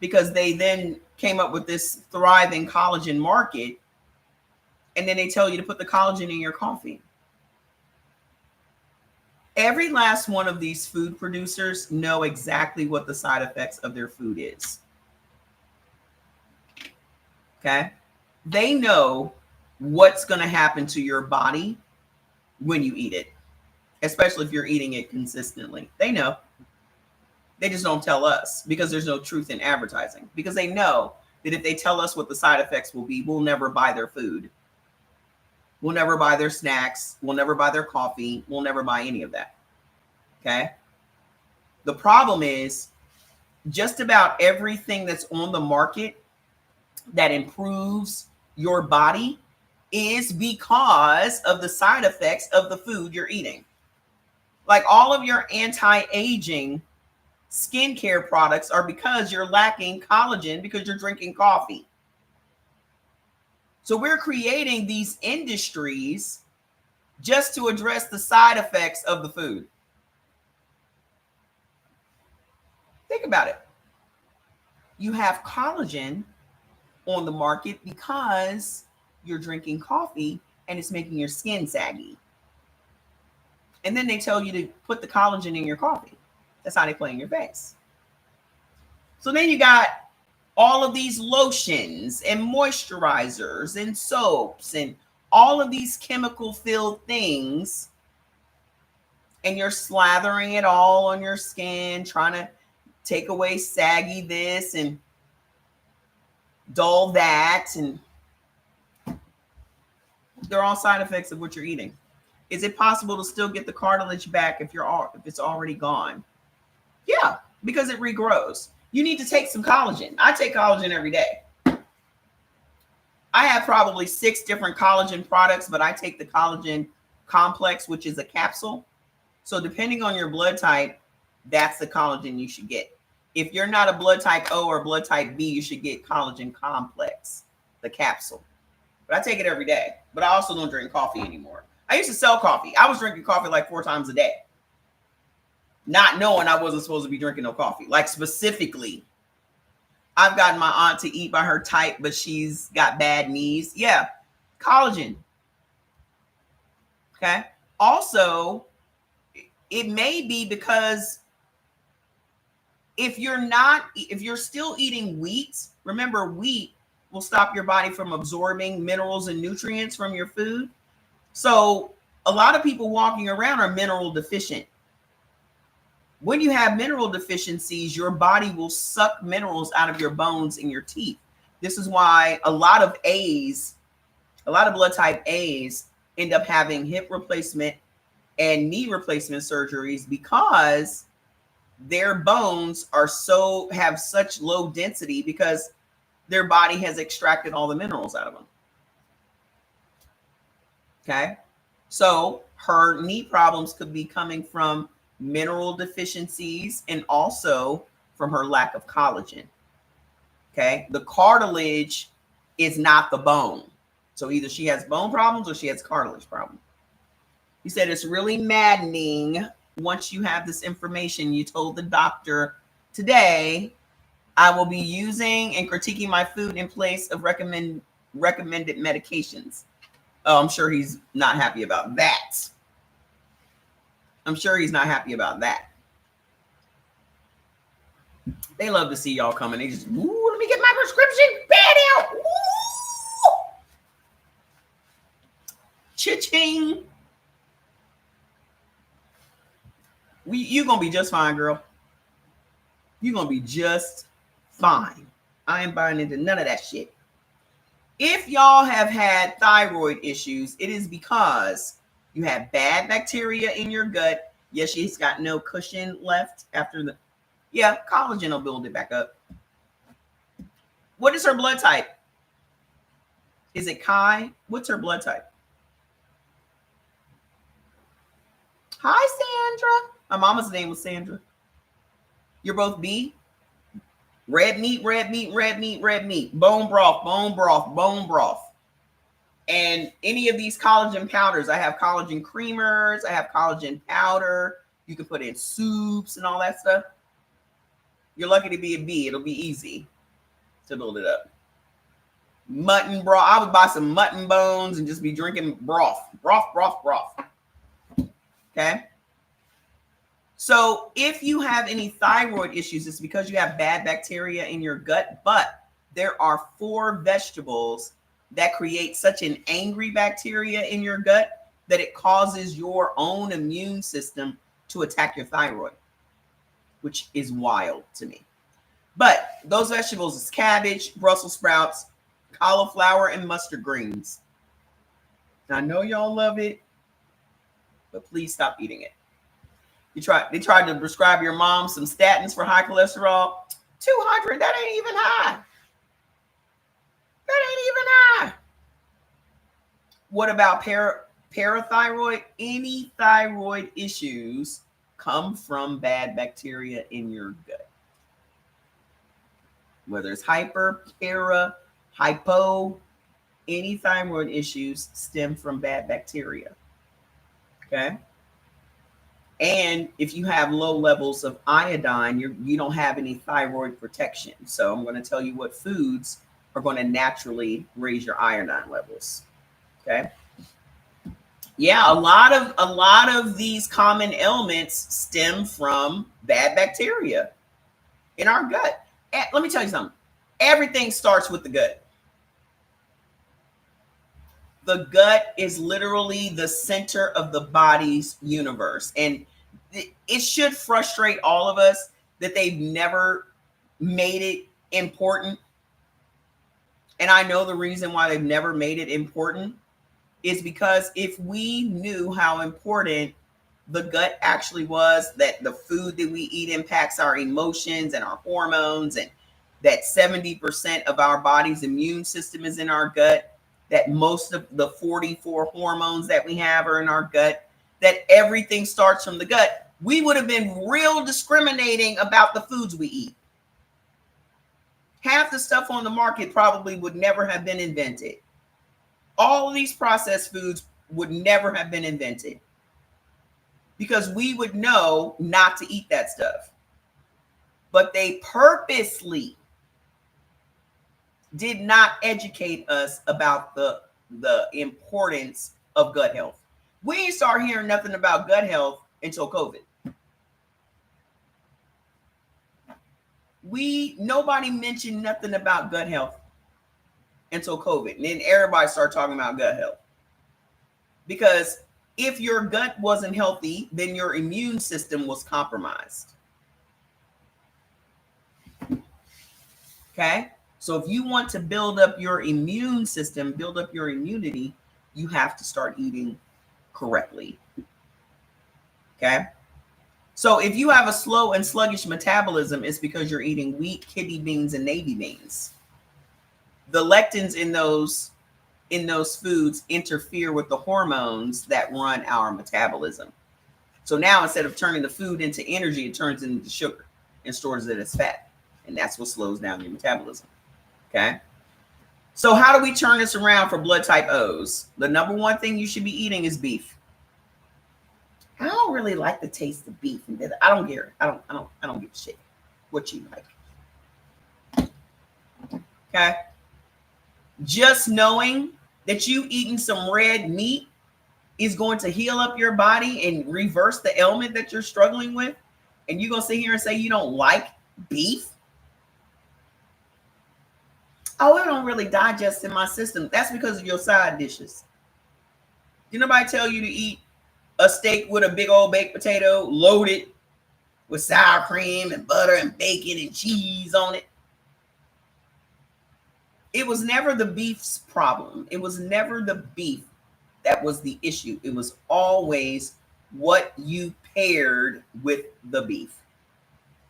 Because they then came up with this thriving collagen market. And then they tell you to put the collagen in your coffee. Every last one of these food producers know exactly what the side effects of their food is. Okay? They know what's going to happen to your body when you eat it, especially if you're eating it consistently. They know. They just don't tell us because there's no truth in advertising. Because they know that if they tell us what the side effects will be, we'll never buy their food. We'll never buy their snacks. We'll never buy their coffee. We'll never buy any of that. Okay? The problem is just about everything that's on the market that improves your body is because of the side effects of the food you're eating. Like all of your anti-aging skincare products are because you're lacking collagen because you're drinking coffee. So we're creating these industries just to address the side effects of the food. Think about it. You have collagen on the market because you're drinking coffee and it's making your skin saggy. And then they tell you to put the collagen in your coffee. That's how they play in your face. So then you got all of these lotions and moisturizers and soaps and all of these chemical-filled things. And you're slathering it all on your skin, trying to take away saggy this and dull that. And they're all side effects of what you're eating. Is it possible to still get the cartilage back if it's already gone? Yeah, because it regrows. You need to take some collagen. I take collagen every day. I have probably 6 different collagen products, but I take the collagen complex, which is a capsule. So depending on your blood type, that's the collagen you should get. If you're not a blood type O or blood type B, you should get collagen complex, the capsule. But I take it every day. But I also don't drink coffee anymore. I used to sell coffee. I was drinking coffee like 4 times a day, not knowing I wasn't supposed to be drinking no coffee, like specifically. I've gotten my aunt to eat by her type, but she's got bad knees. Yeah, collagen. Okay. Also, it may be because if you're still eating wheat, remember wheat will stop your body from absorbing minerals and nutrients from your food. So a lot of people walking around are mineral deficient. When you have mineral deficiencies, your body will suck minerals out of your bones and your teeth. This is why a lot of blood type A's end up having hip replacement and knee replacement surgeries because their bones have such low density because their body has extracted all the minerals out of them. Okay. So her knee problems could be coming from mineral deficiencies and also from her lack of collagen. Okay. The cartilage is not the bone. So either she has bone problems or she has cartilage problems. He said it's really maddening once you have this information. You told the doctor today, I will be using and critiquing my food in place of recommended medications. Oh, I'm sure he's not happy about that. I'm sure he's not happy about that. They love to see y'all coming. They just, ooh, let me get my prescription patio. Cha-ching. You're going to be just fine, girl. You're going to be just fine. I ain't buying into none of that shit. If y'all have had thyroid issues, it is because you have bad bacteria in your gut. Yes, she's got no cushion left after collagen will build it back up. What is her blood type? Is it Chi? What's her blood type? Hi, Sandra. My mama's name was Sandra. You're both B? Red meat, red meat, red meat, red meat. Bone broth, bone broth, bone broth. And any of these collagen powders, I have collagen creamers, I have collagen powder. You can put in soups and all that stuff. You're lucky to be a B. It'll be easy to build it up. Mutton broth. I would buy some mutton bones and just be drinking broth. Broth. Okay. So if you have any thyroid issues, it's because you have bad bacteria in your gut, but there are 4 vegetables that create such an angry bacteria in your gut that it causes your own immune system to attack your thyroid, which is wild to me. But those vegetables is cabbage, Brussels sprouts, cauliflower, and mustard greens. I know y'all love it, but please stop eating it. They tried to prescribe your mom some statins for high cholesterol. 200, that ain't even high. What about parathyroid? Any thyroid issues come from bad bacteria in your gut. Whether it's hyper, para, hypo, any thyroid issues stem from bad bacteria. Okay. And if you have low levels of iodine, you don't have any thyroid protection. So I'm going to tell you what foods are going to naturally raise your iodine levels. Okay. Yeah, a lot of these common ailments stem from bad bacteria in our gut. And let me tell you something. Everything starts with the gut. The gut is literally the center of the body's universe. And it should frustrate all of us that they've never made it important. And I know the reason why they've never made it important is because if we knew how important the gut actually was, that the food that we eat impacts our emotions and our hormones, and that 70% of our body's immune system is in our gut, that most of the 44 hormones that we have are in our gut, that everything starts from the gut, we would have been real discriminating about the foods we eat. Half the stuff on the market probably would never have been invented. All of these processed foods would never have been invented because we would know not to eat that stuff. But they purposely did not educate us about the importance of gut health. We didn't start hearing nothing about gut health until COVID. Nobody mentioned nothing about gut health until COVID. And then everybody started talking about gut health. Because if your gut wasn't healthy, then your immune system was compromised. Okay? So if you want to build up your immune system, build up your immunity, you have to start eating correctly. Okay? So if you have a slow and sluggish metabolism, it's because you're eating wheat, kidney beans, and navy beans. The lectins in those foods interfere with the hormones that run our metabolism. So now instead of turning the food into energy, it turns it into sugar and stores it as fat. And that's what slows down your metabolism. Okay. So how do we turn this around for blood type O's? The number one thing you should be eating is beef. I don't really like the taste of beef. I don't care. I don't give a shit what you like. Okay. Just knowing that you eating some red meat is going to heal up your body and reverse the ailment that you're struggling with, and you're going to sit here and say you don't like beef? Oh, it don't really digest in my system. That's because of your side dishes. Did nobody tell you to eat a steak with a big old baked potato loaded with sour cream and butter and bacon and cheese on it? It was never the beef's problem. It was never the beef that was the issue. It was always what you paired with the beef.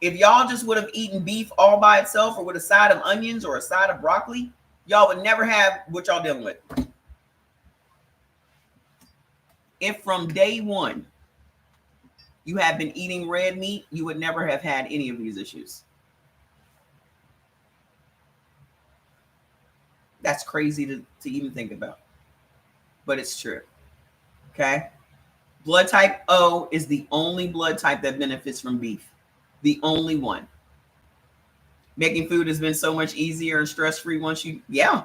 If y'all just would have eaten beef all by itself or with a side of onions or a side of broccoli, y'all would never have what y'all dealing with. If from day one you have been eating red meat, you would never have had any of these issues. That's crazy to even think about, but it's true. Okay. Blood type O is the only blood type that benefits from beef. The only one. Making food has been so much easier and stress-free once you, yeah.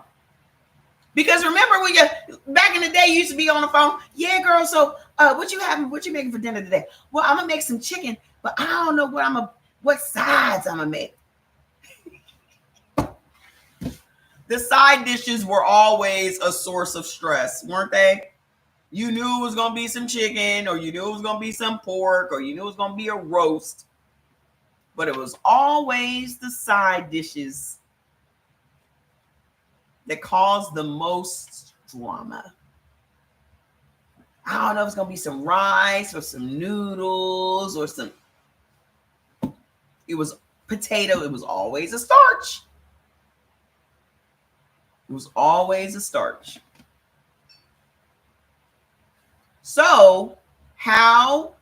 Because remember when you, back in the day, you used to be on the phone. Yeah, girl, so what you having? What you making for dinner today? Well, I'm going to make some chicken, but I don't know what sides I'm going to make. The side dishes were always a source of stress, weren't they? You knew it was going to be some chicken, or you knew it was going to be some pork, or you knew it was going to be a roast. But it was always the side dishes that caused the most drama. I don't know if it's going to be some rice or some noodles or some. It was potato. It was always a starch. It was always a starch. So, how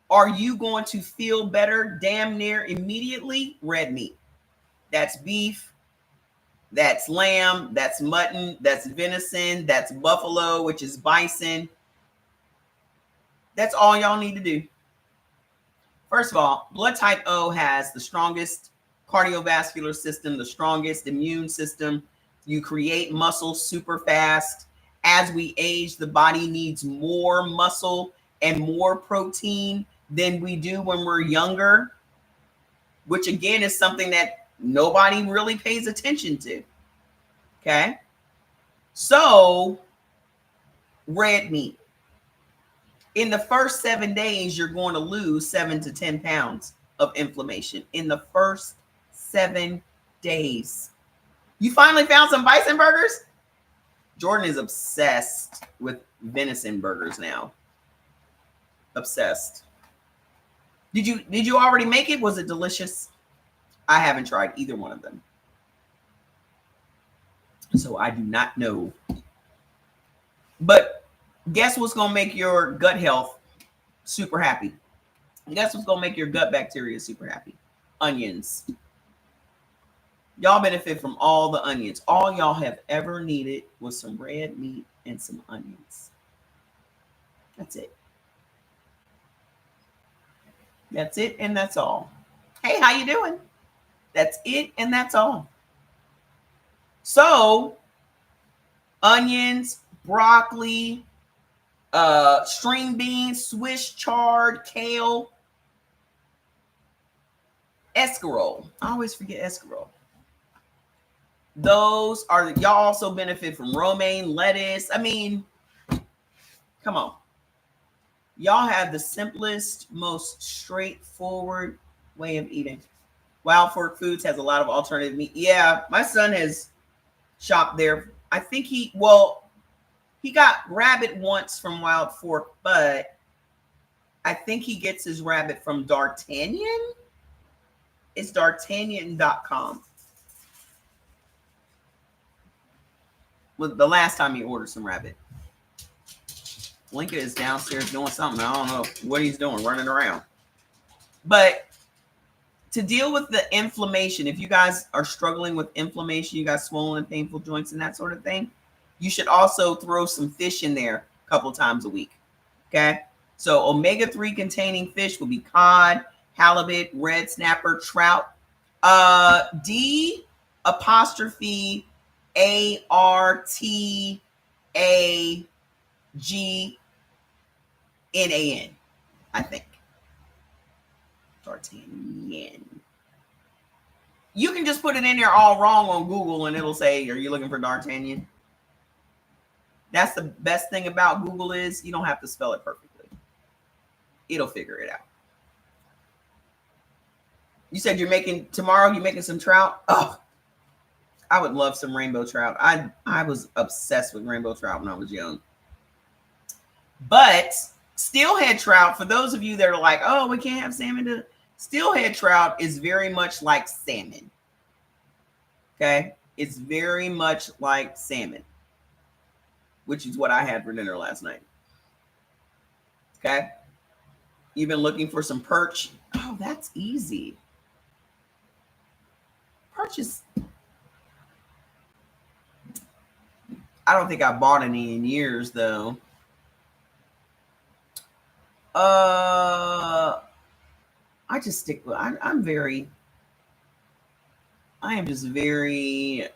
are you going to feel better damn near immediately? Red meat. That's beef. That's lamb. That's mutton. That's venison. That's buffalo, which is bison. That's all y'all need to do. First of all, blood type O has the strongest cardiovascular system, the strongest immune system. You create muscle super fast. As we age, the body needs more muscle and more protein than we do when we're younger, which again is something that nobody really pays attention to. Okay. So, red meat. In the first 7 days, you're going to lose 7 to 10 pounds of inflammation. In the first 7 days. You finally found some bison burgers? Jordan is obsessed with venison burgers now. Obsessed. Did you already make it? Was it delicious? I haven't tried either one of them. So I do not know. But guess what's going to make your gut health super happy? Guess what's going to make your gut bacteria super happy? Onions. Y'all benefit from all the onions. All y'all have ever needed was some red meat and some onions. That's it. That's it, and that's all. Hey, how you doing? That's it, and that's all. So onions, broccoli, string beans, Swiss chard, kale, escarole. I always forget escarole. Those are, y'all also benefit from romaine, lettuce. I mean, come on. Y'all have the simplest, most straightforward way of eating. Wild Fork Foods has a lot of alternative meat. Yeah, my son has shopped there. I think he got rabbit once from Wild Fork, but I think he gets his rabbit from D'Artagnan. It's d'Artagnan.com. With the last time he ordered some rabbit. Lincoln is downstairs doing something. I don't know what he's doing, running around. But to deal with the inflammation, if you guys are struggling with inflammation, you got swollen, painful joints and that sort of thing, you should also throw some fish in there a couple times a week. Okay. So omega-3 containing fish will be cod, halibut, red snapper, trout. D apostrophe ARTAGNAN, I think. D'Artagnan. You can just put it in there all wrong on Google and it'll say, are you looking for D'Artagnan? That's the best thing about Google is you don't have to spell it perfectly. It'll figure it out. You said you're making some trout? Oh, I would love some rainbow trout. I was obsessed with rainbow trout when I was young. But steelhead trout, for those of you that are like, oh, we can't have salmon. Steelhead trout is very much like salmon. Okay? It's very much like salmon, which is what I had for dinner last night. Okay? You've been looking for some perch. Oh, that's easy. Perch is... I don't think I bought any in years, though. I just stick with... I am just very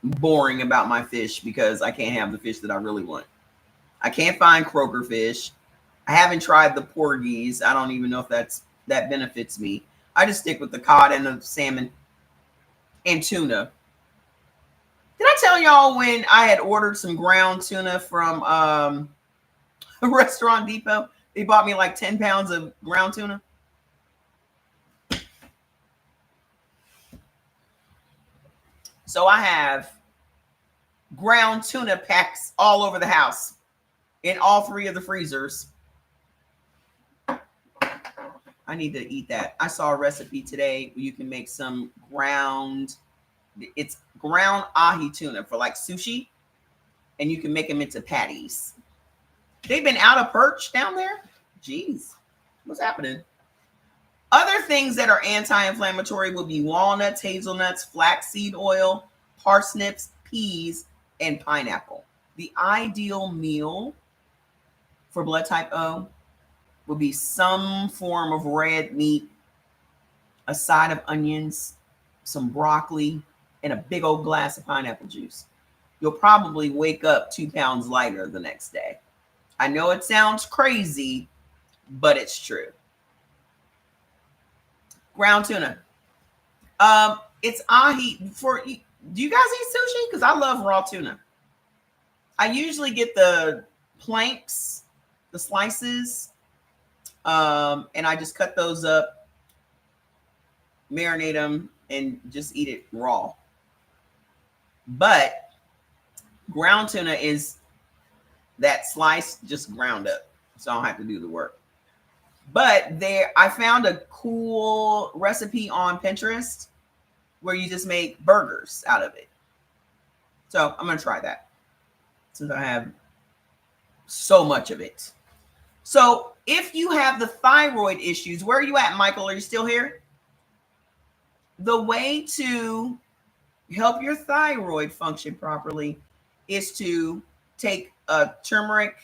boring about my fish because I can't have the fish that I really want. I can't find croaker fish. I haven't tried the porgies. I don't even know if that benefits me. I just stick with the cod and the salmon and tuna. Did I tell y'all when I had ordered some ground tuna from Restaurant Depot? They bought me like 10 pounds of ground tuna. So I have ground tuna packs all over the house in all 3 of the freezers. I need to eat that. I saw a recipe today where you can make some it's ground ahi tuna for like sushi, and you can make them into patties. They've been out of perch down there. Jeez, what's happening? Other things that are anti-inflammatory will be walnuts, hazelnuts, flaxseed oil, parsnips, peas, and pineapple. The ideal meal for blood type O would be some form of red meat, a side of onions, some broccoli, and a big old glass of pineapple juice. You'll probably wake up 2 pounds lighter the next day. I know it sounds crazy, but it's true. Ground tuna. It's ahi. Do you guys eat sushi? Because I love raw tuna. I usually get the planks, the slices, and I just cut those up, marinate them, and just eat it raw. But ground tuna is that slice just ground up, so I don't have to do the work. But I found a cool recipe on Pinterest where you just make burgers out of it. So I'm going to try that since I have so much of it. So if you have the thyroid issues, where are you at, Michael? Are you still here? The way to help your thyroid function properly is to take a turmeric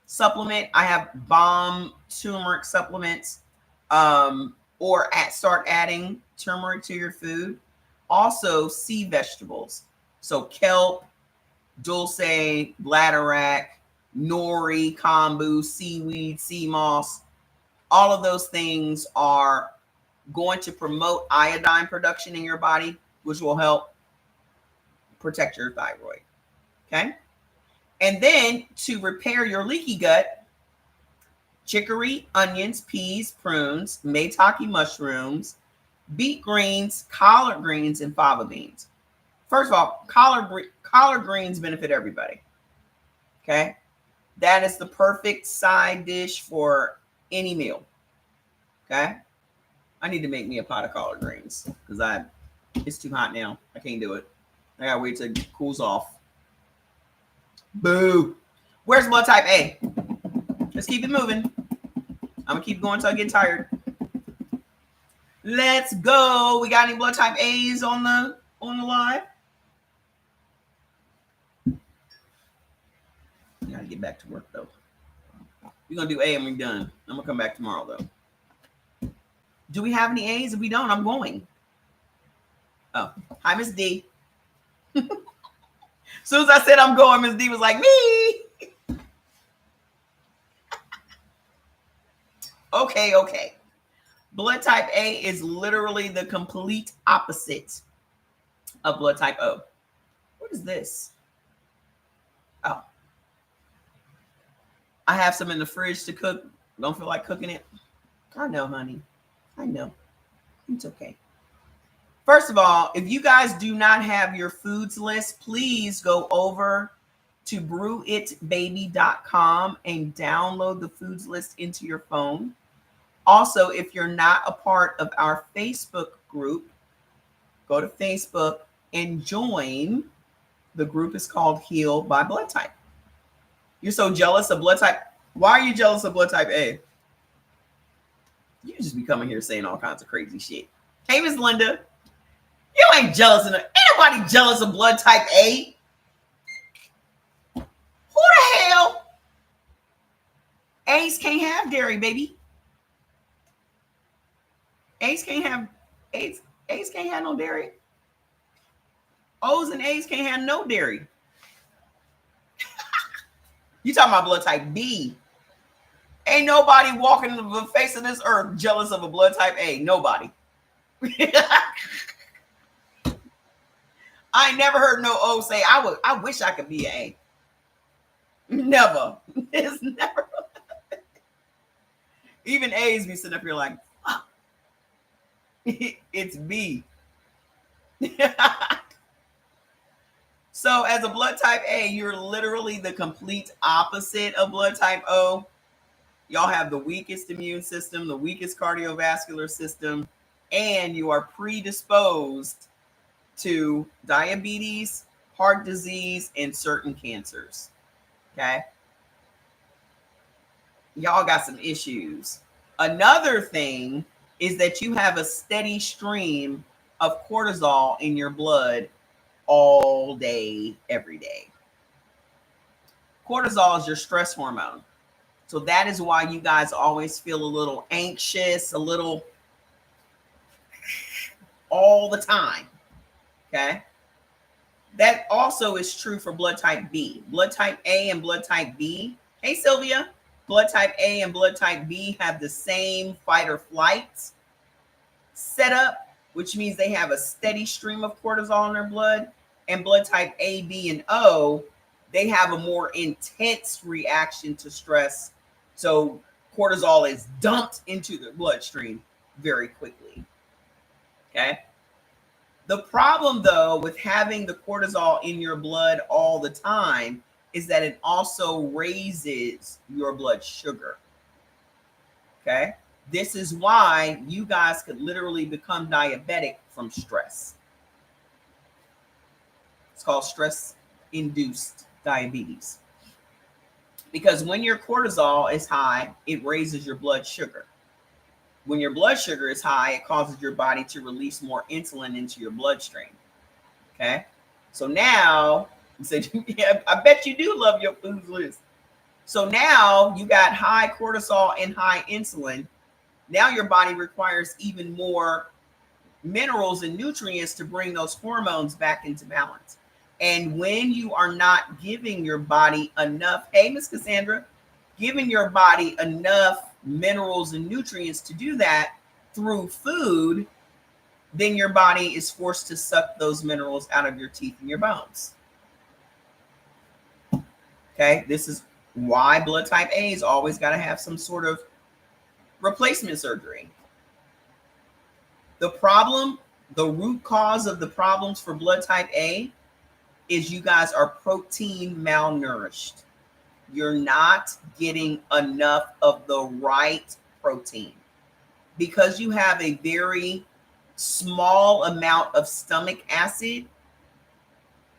supplement. I have bomb turmeric supplements, or start adding turmeric to your food. Also, sea vegetables. So kelp, dulce, bladderwrack, nori, kombu, seaweed, sea moss. All of those things are going to promote iodine production in your body, which will help protect your thyroid. Okay. And then to repair your leaky gut, chicory, onions, peas, prunes, maitake mushrooms, beet greens, collard greens, and fava beans. First of all, collard greens benefit everybody. Okay. That is the perfect side dish for any meal. Okay. I need to make me a pot of collard greens because it's too hot now. I can't do it. I gotta wait till it cools off. Boo. Where's blood type A? Let's keep it moving. I'm gonna keep going until I get tired. Let's go. We got any blood type A's on the live? I gotta get back to work though. We're gonna do A and we're done. I'm gonna come back tomorrow though. Do we have any A's? If we don't, I'm going. Oh, hi, Miss D. As soon as I said I'm going, Miss D was like, me. Okay. Blood type A is literally the complete opposite of blood type O. What is this? Oh. I have some in the fridge to cook. Don't feel like cooking it. I know, honey. I know. It's okay. First of all, if you guys do not have your foods list, please go over to brewitbaby.com and download the foods list into your phone. Also, if you're not a part of our Facebook group, go to Facebook and join. The group is called Heal by Blood Type. You're so jealous of blood type. Why are you jealous of blood type A? You just be coming here saying all kinds of crazy shit. Hey, Miss Linda. You ain't jealous of ain't nobody jealous of blood type A. Who the hell? A's can't have dairy, baby. A's can't have no dairy. O's and A's can't have no dairy. You talking about blood type B. Ain't nobody walking the face of this earth jealous of a blood type A. Nobody. I ain't never heard no O say, I wish I could be an A. Never. It's never. Even A's be sitting up here like, fuck. It's B. So as a blood type A, you're literally the complete opposite of blood type O. Y'all have the weakest immune system, the weakest cardiovascular system, and you are predisposed to diabetes, heart disease, and certain cancers. Okay? Y'all got some issues. Another thing is that you have a steady stream of cortisol in your blood all day, every day. Cortisol is your stress hormone. So that is why you guys always feel a little anxious, a little all the time. Okay. That also is true for blood type B. Blood type A and blood type B. Hey, Sylvia. Blood type A and blood type B have the same fight or flight setup, which means they have a steady stream of cortisol in their blood. And blood type A, B, and O, they have a more intense reaction to stress. So cortisol is dumped into the bloodstream very quickly. Okay. The problem, though, with having the cortisol in your blood all the time is that it also raises your blood sugar. Okay. This is why you guys could literally become diabetic from stress. It's called stress-induced diabetes. Because when your cortisol is high, it raises your blood sugar. When your blood sugar is high, it causes your body to release more insulin into your bloodstream. Okay? So now, you said, yeah, I bet you do love your food list. So now you got high cortisol and high insulin. Now your body requires even more minerals and nutrients to bring those hormones back into balance. And when you are not giving your body enough, hey, Miss Cassandra, giving your body enough minerals and nutrients to do that through food, then your body is forced to suck those minerals out of your teeth and your bones. Okay, this is why blood type A's always got to have some sort of replacement surgery. The problem, the root cause of the problems for blood type A is you guys are protein malnourished. You're not getting enough of the right protein because you have a very small amount of stomach acid.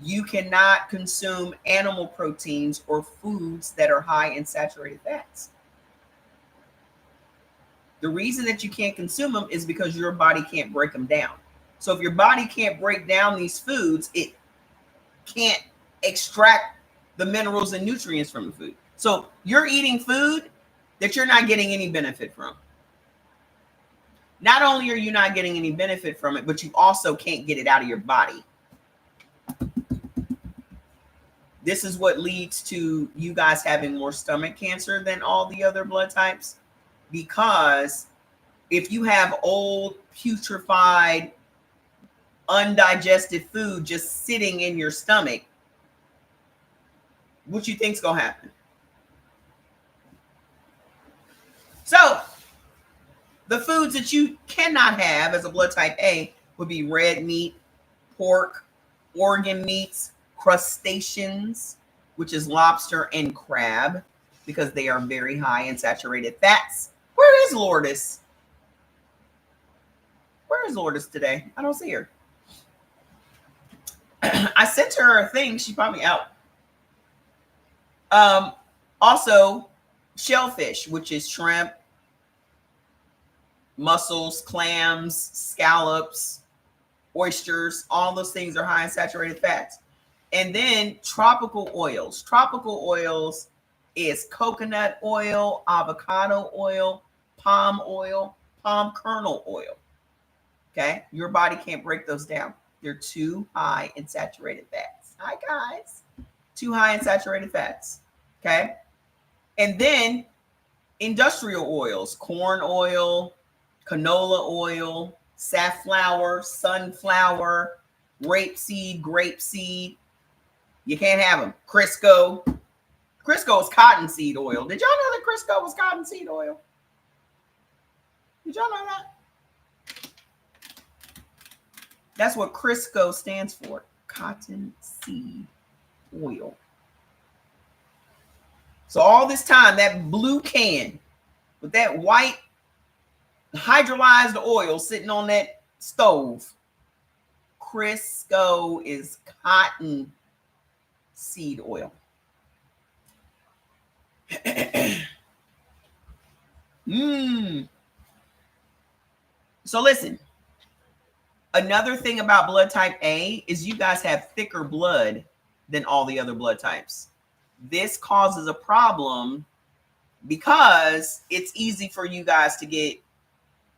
You cannot consume animal proteins or foods that are high in saturated fats. The reason that you can't consume them is because your body can't break them down. So if your body can't break down these foods, it can't extract the minerals and nutrients from the food. So you're eating food that you're not getting any benefit from. Not only are you not getting any benefit from it, but you also can't get it out of your body. This is what leads to you guys having more stomach cancer than all the other blood types. Because if you have old, putrefied, undigested food just sitting in your stomach, what you think's gonna happen? So the foods that you cannot have as a blood type A would be red meat, pork, organ meats, crustaceans, which is lobster and crab, because they are very high in saturated fats. Where is Lourdes? Where is Lourdes today? I don't see her. I sent her a thing. She's probably out. Also, shellfish, which is shrimp, mussels, clams, scallops, oysters, all those things are high in saturated fats. And then tropical oils. Tropical oils is coconut oil, avocado oil, palm kernel oil. Okay, your body can't break those down. They're too high in saturated fats. Hi, guys. Too high in saturated fats. Okay, and then industrial oils, corn oil, canola oil, safflower, sunflower, rapeseed. You can't have them. Crisco. Crisco is cottonseed oil. Did y'all know that Crisco was cottonseed oil? Did y'all know that? That's what Crisco stands for. Cottonseed oil. So all this time, that blue can with that white hydrolyzed oil sitting on that stove, Crisco is cotton seed oil. So listen, another thing about blood type A is you guys have thicker blood than all the other blood types. This causes a problem because it's easy for you guys to get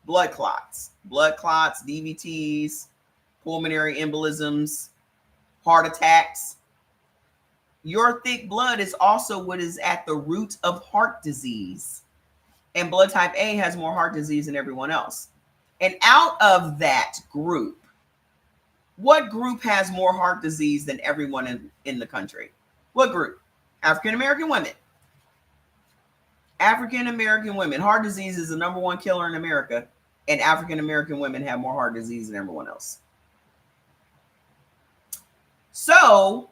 blood clots, DVTs, pulmonary embolisms, heart attacks. Your thick blood is also what is at the root of heart disease. And blood type A has more heart disease than everyone else. And out of that group, what group has more heart disease than everyone in the country? What group? African American women. African American women. Heart disease is the number one killer in America. And African American women have more heart disease than everyone else. So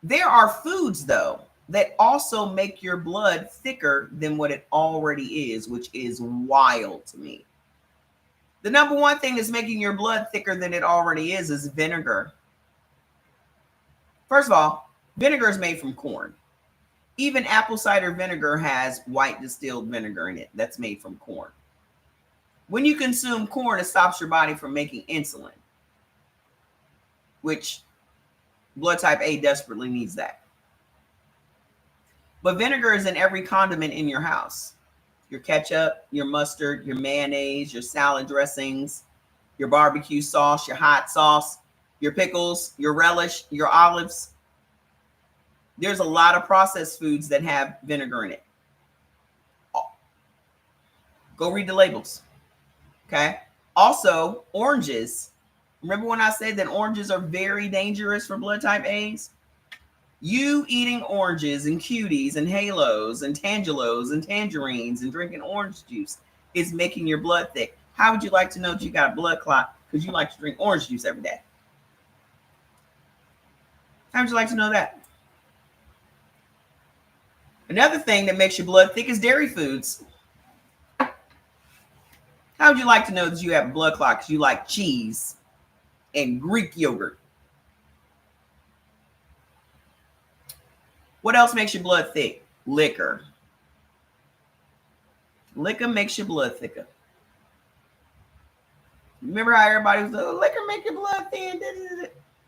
there are foods, though, that also make your blood thicker than what it already is, which is wild to me. The number one thing that's making your blood thicker than it already is vinegar. First of all, vinegar is made from corn. Even apple cider vinegar has white distilled vinegar in it that's made from corn. When you consume corn, it stops your body from making insulin, which blood type A desperately needs that. But vinegar is in every condiment in your house. Your ketchup, your mustard, your mayonnaise, your salad dressings. your barbecue sauce, your hot sauce, your pickles, your relish, your olives. There's a lot of processed foods that have vinegar in it. Go read the labels. Okay. Also, oranges. Remember when I said that oranges are very dangerous for blood type A's? You eating oranges and cuties and halos and tangelos and tangerines and drinking orange juice is making your blood thick. How would you like to know that you got a blood clot because you like to drink orange juice every day? How would you like to know that? Another thing that makes your blood thick is dairy foods. How would you like to know that you have a blood clot because you like cheese and Greek yogurt? What else makes your blood thick? Liquor. Liquor makes your blood thicker. Remember how everybody was like, oh, liquor make your blood thin?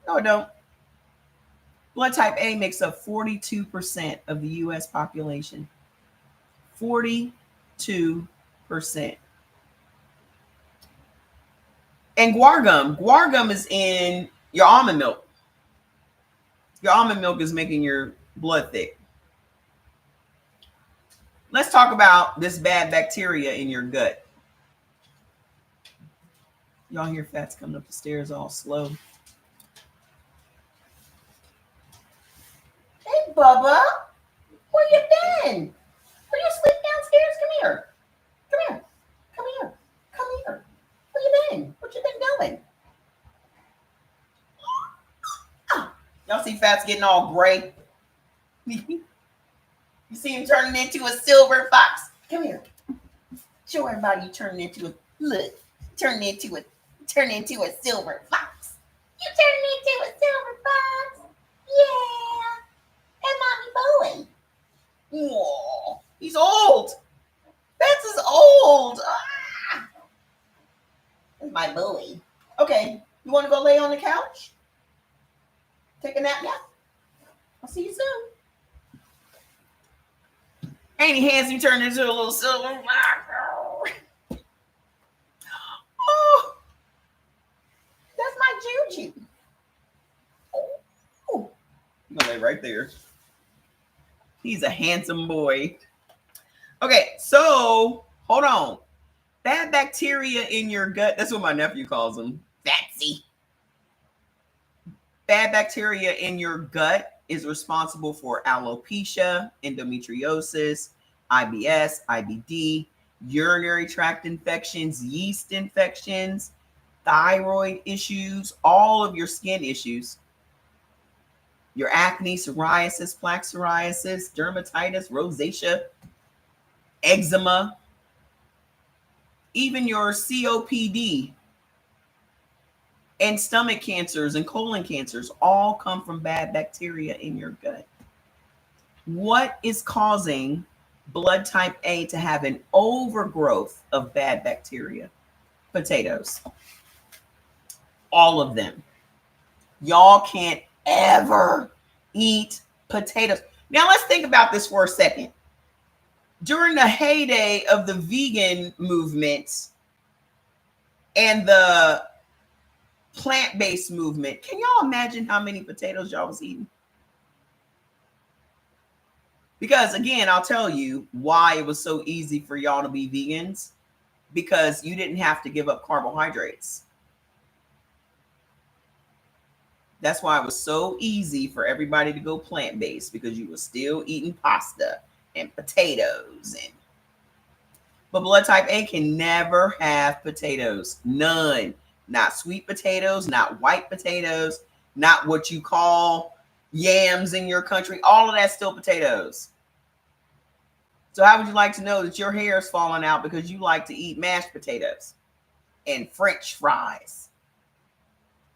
No, it don't. Blood type A makes up 42% of the U.S. population. 42%. And guar gum. Guar gum is in your almond milk. Your almond milk is making your blood thick. Let's talk about this bad bacteria in your gut. Y'all hear Fats coming up the stairs all slow. Hey, Bubba. Where you been? Were you asleep downstairs? Come here. Come here. Come here. Come here. Where you been? What you been doing? Y'all see Fats getting all gray? You see him turning into a silver fox? Come here. Show everybody you turning into a look. Turning into a silver fox. You turning into a silver fox? Yeah. And mommy boy. Whoa. He's old. Fats is old. Ah. That's my boy. Okay. You want to go lay on the couch? Take a nap now? I'll see you soon. Ain't he handsome? Turned into a little silver fox. Oh, that's my Juju. Oh, I'm gonna lay right there. He's a handsome boy. Okay, so hold on. Bad bacteria in your gut. That's what my nephew calls them. Fatsy. Bad bacteria in your gut is responsible for alopecia, endometriosis, IBS, IBD, urinary tract infections, yeast infections, thyroid issues, all of your skin issues, your acne, psoriasis, plaque psoriasis, dermatitis, rosacea, eczema, even your COPD and stomach cancers and colon cancers all come from bad bacteria in your gut. What is causing blood type A to have an overgrowth of bad bacteria? Potatoes. All of them. Y'all can't ever eat potatoes. Now let's think about this for a second. During the heyday of the vegan movement and the plant-based movement, can y'all imagine how many potatoes y'all was eating? Because again, I'll tell you why it was so easy for y'all to be vegans, because you didn't have to give up carbohydrates. That's why it was so easy for everybody to go plant-based, because you were still eating pasta and potatoes. But blood type A can never have potatoes. None. Not sweet potatoes, not white potatoes, not what you call yams in your country. All of that's still potatoes. So how would you like to know that your hair is falling out because you like to eat mashed potatoes and French fries?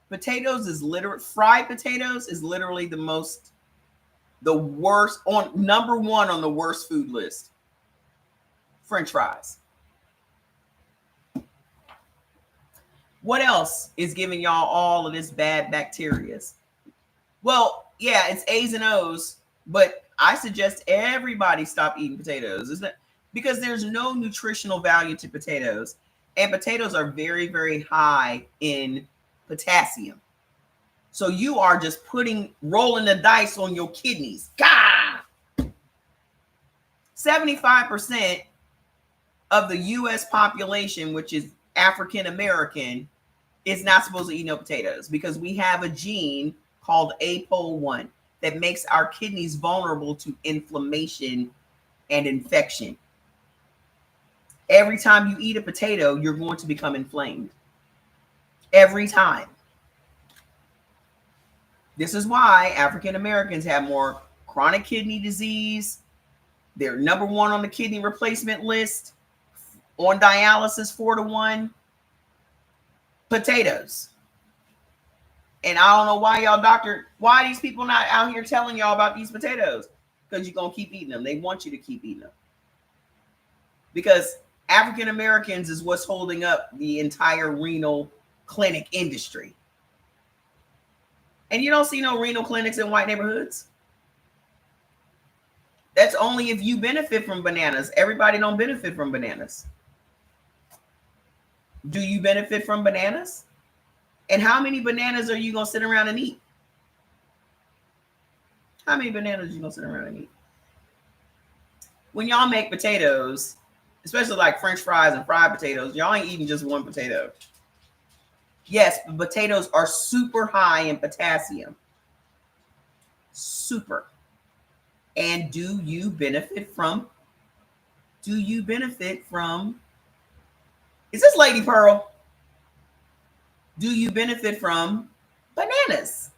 Potatoes is literally, fried potatoes is literally the worst, on number one on the worst food list. French fries. What else is giving y'all all of this bad bacteria? Well, yeah, it's A's and O's, but I suggest everybody stop eating potatoes. Isn't it? Because there's no nutritional value to potatoes. And potatoes are very, very high in potassium. So you are just rolling the dice on your kidneys. Gah! 75% of the US population, which is African American, is not supposed to eat no potatoes because we have a gene called APOL1 that makes our kidneys vulnerable to inflammation and infection. Every time you eat a potato, you're going to become inflamed. Every time. This is why African Americans have more chronic kidney disease. They're number one on the kidney replacement list, on dialysis 4-to-1. Potatoes. And I don't know why why these people not out here telling y'all about these potatoes? Because you're going to keep eating them. They want you to keep eating them. Because African Americans is what's holding up the entire renal clinic industry. And you don't see no renal clinics in white neighborhoods. That's only if you benefit from bananas. Everybody don't benefit from bananas. Do you benefit from bananas? And how many bananas are you going to sit around and eat? How many bananas are you going to sit around and eat? When y'all make potatoes, especially like French fries and fried potatoes, y'all ain't eating just one potato. Yes, potatoes are super high in potassium. Super. And do you benefit from? Is this Lady Pearl? Do you benefit from bananas?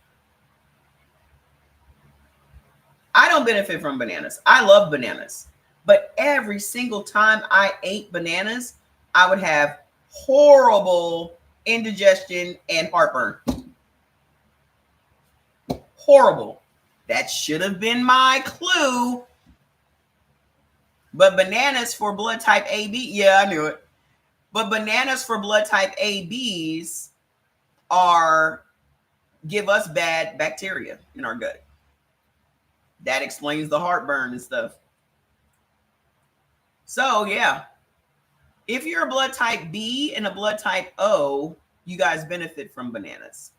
I don't benefit from bananas. I love bananas. But every single time I ate bananas, I would have horrible indigestion and heartburn. Horrible. That should have been my clue. But bananas for blood type AB, yeah, I knew it. But bananas for blood type ABs give us bad bacteria in our gut. That explains the heartburn and stuff. So yeah, if you're a blood type B and a blood type O, you guys benefit from bananas.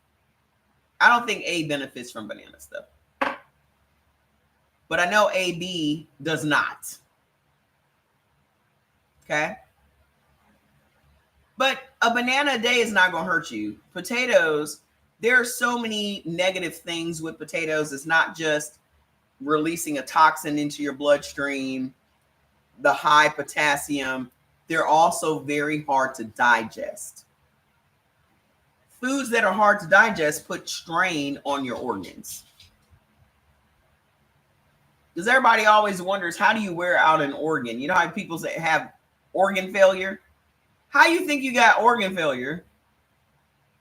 I don't think A benefits from bananas though. But I know AB does not. Okay? But a banana a day is not going to hurt you. Potatoes, there are so many negative things with potatoes. It's not just releasing a toxin into your bloodstream, the high potassium. They're also very hard to digest. Foods that are hard to digest put strain on your organs. Because everybody always wonders, how do you wear out an organ? You know how people say have organ failure? How you think you got organ failure?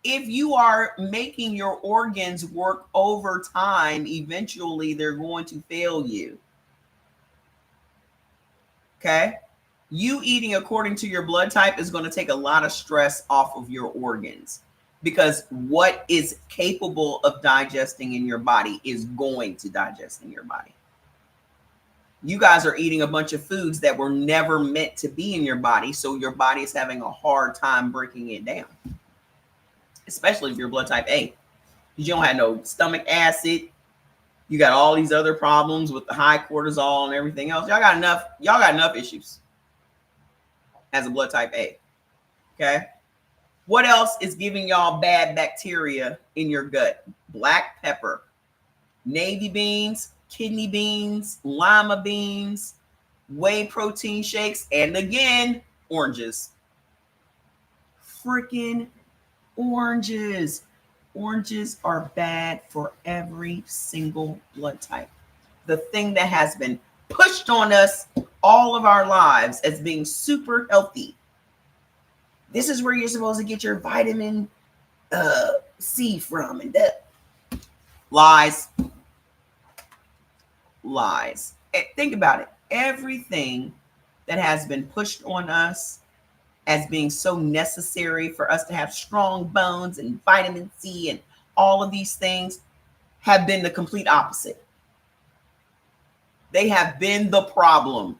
If you are making your organs work over time, eventually they're going to fail you. Okay? You eating according to your blood type is going to take a lot of stress off of your organs, because what is capable of digesting in your body is going to digest in your body. You guys are eating a bunch of foods that were never meant to be in your body, so your body is having a hard time breaking it down, especially if you're blood type A. You don't have no stomach acid. You got all these other problems with the high cortisol and everything else. Y'all got enough issues as a blood type A. Okay? What else is giving y'all bad bacteria in your gut? Black pepper, navy beans, kidney beans, lima beans, whey protein shakes, and again, oranges. Freaking oranges. Oranges are bad for every single blood type. The thing that has been pushed on us all of our lives as being super healthy. This is where you're supposed to get your vitamin C from, and that. Lies. Think about it. Everything that has been pushed on us as being so necessary for us to have strong bones and vitamin C and all of these things have been the complete opposite. They have been the problem.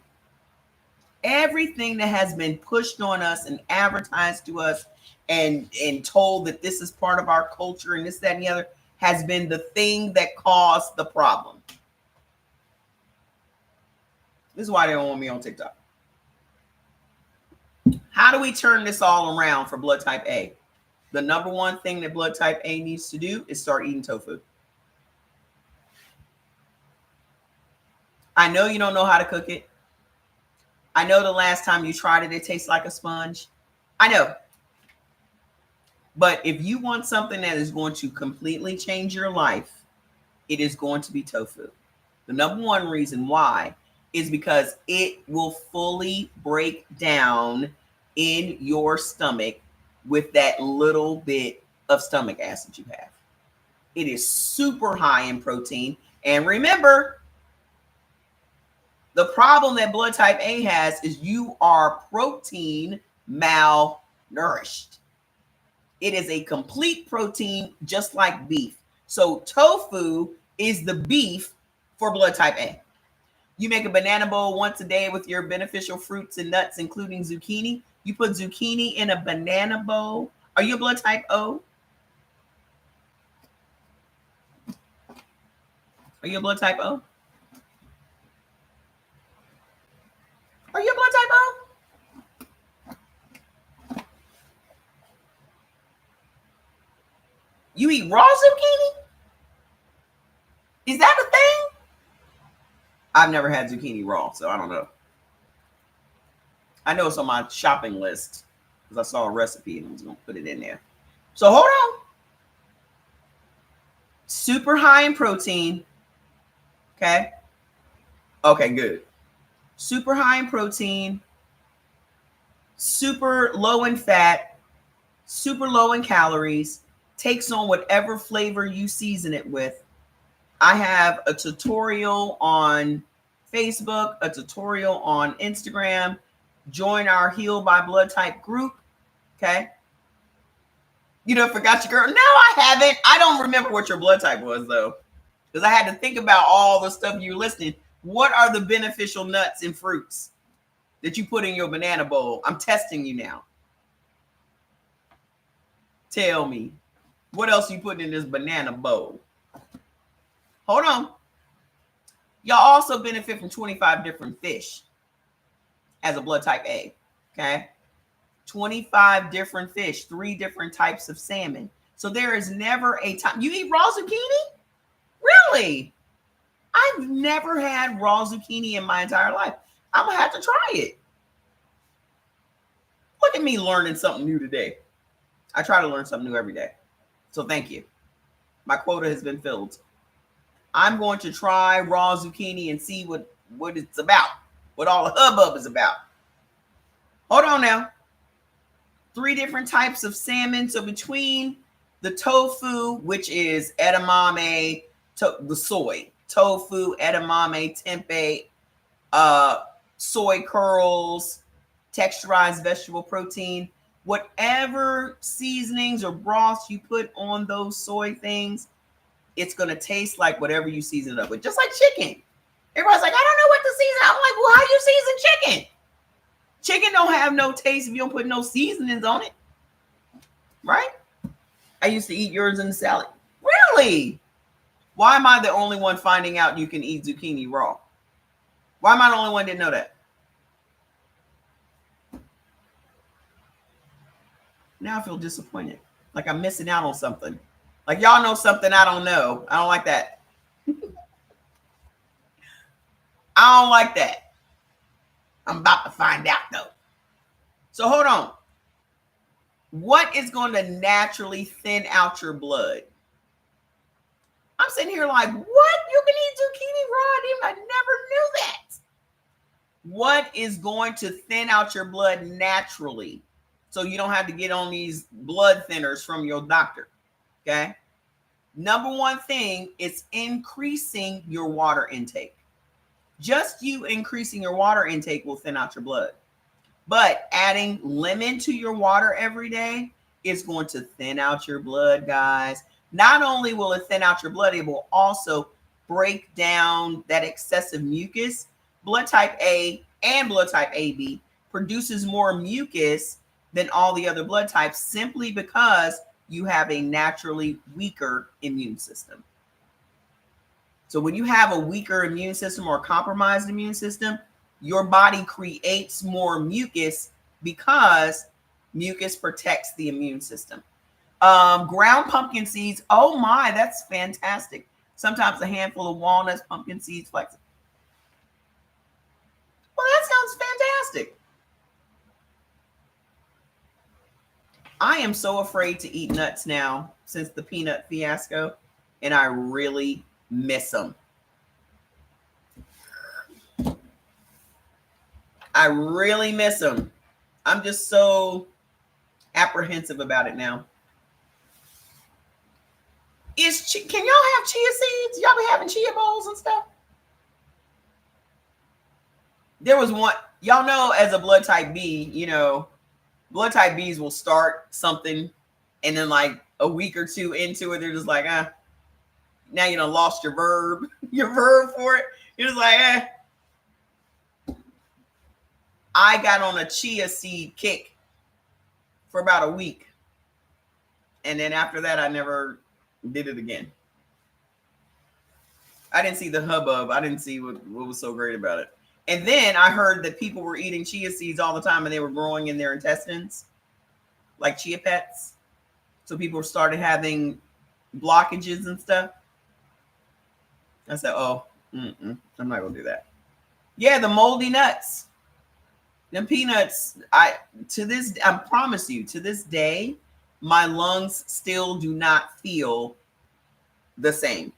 Everything that has been pushed on us and advertised to us and told that this is part of our culture and this, that, and the other has been the thing that caused the problem. This is why they don't want me on TikTok. How do we turn this all around for blood type A? The number one thing that blood type A needs to do is start eating tofu. I know you don't know how to cook it. I know the last time you tried it, it tastes like a sponge. I know. But if you want something that is going to completely change your life, it is going to be tofu. The number one reason why is because it will fully break down in your stomach with that little bit of stomach acid you have. It is super high in protein. And remember, the problem that blood type A has is you are protein malnourished. It is a complete protein just like beef. So tofu is the beef for blood type A. You make a banana bowl once a day with your beneficial fruits and nuts, including zucchini. You put zucchini in a banana bowl. Are you a blood type O? Are you a blood type O? Are you a blood type O? You eat raw zucchini? Is that a thing? I've never had zucchini raw, so I don't know. I know it's on my shopping list because I saw a recipe and I was going to put it in there. So hold on. Super high in protein. Okay. Okay, good. Super high in protein. Super low in fat. Super low in calories. Takes on whatever flavor you season it with. I have a tutorial on Facebook, a tutorial on Instagram. Join our Heal by Blood Type group. Okay. You done forgot your girl? No, I haven't. I don't remember what your blood type was, though, because I had to think about all the stuff you were listening. What are the beneficial nuts and fruits that you put in your banana bowl? I'm testing you now. Tell me, what else you put in this banana bowl? Hold on. Y'all also benefit from 25 different fish as a blood type A. Okay. 25 different fish, 3 different types of salmon. So there is never a time. You eat raw zucchini? Really? I've never had raw zucchini in my entire life. I'm going to have to try it. Look at me learning something new today. I try to learn something new every day. So thank you. My quota has been filled. I'm going to try raw zucchini and see what it's about, what all the hubbub is about. Hold on now. 3 different types of salmon. So between the tofu, which is edamame, the soy, tofu, edamame, tempeh, soy curls, texturized vegetable protein, whatever seasonings or broths you put on those soy things, it's going to taste like whatever you season it up with. Just like chicken. Everybody's like, I don't know what to season. I'm like, well, how do you season chicken? Chicken don't have no taste if you don't put no seasonings on it. Right? I used to eat yours in the salad. Really? Why am I the only one finding out you can eat zucchini raw? Why am I the only one that didn't know that? Now I feel disappointed. Like I'm missing out on something. Like y'all know something I don't know. I don't like that. I don't like that. I'm about to find out though. So hold on. What is going to naturally thin out your blood? I'm sitting here like, what? You can eat zucchini raw? I never knew that. What is going to thin out your blood naturally so you don't have to get on these blood thinners from your doctor? Okay. Number one thing is increasing your water intake. Just you increasing your water intake will thin out your blood. But adding lemon to your water every day is going to thin out your blood, guys. Not only will it thin out your blood, it will also break down that excessive mucus. Blood type A and blood type AB produces more mucus than all the other blood types simply because you have a naturally weaker immune system. So when you have a weaker immune system or a compromised immune system, your body creates more mucus because mucus protects the immune system. Ground pumpkin seeds. Oh my, that's fantastic. Sometimes a handful of walnuts, pumpkin seeds, flax. Well, that sounds fantastic. I am so afraid to eat nuts now since the peanut fiasco, and I really miss them. I really miss them. I'm just so apprehensive about it now. Can y'all have chia seeds? Y'all be having chia bowls and stuff? There was one, y'all know, as a blood type B, you know, blood type Bs will start something and then like a week or two into it, they're just like, now you done lost your verb for it. You're just like, I got on a chia seed kick for about a week. And then after that, I never did it again. I didn't see the hubbub. I didn't see what was so great about it. And then I heard that people were eating chia seeds all the time and they were growing in their intestines, like chia pets. So people started having blockages and stuff. I said, oh, I'm not going to do that. Yeah, the moldy nuts. Them peanuts, I promise you, to this day, my lungs still do not feel the same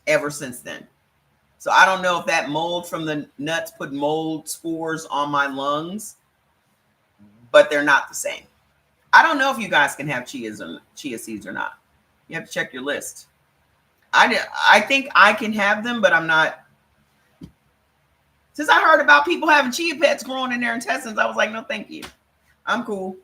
ever since then. So I don't know if that mold from the nuts put mold spores on my lungs, but they're not the same. I don't know if you guys can have chia seeds or not. You have to check your list. I think I can have them, but I'm not. Since I heard about people having chia pets growing in their intestines, I was like, no, thank you. I'm cool.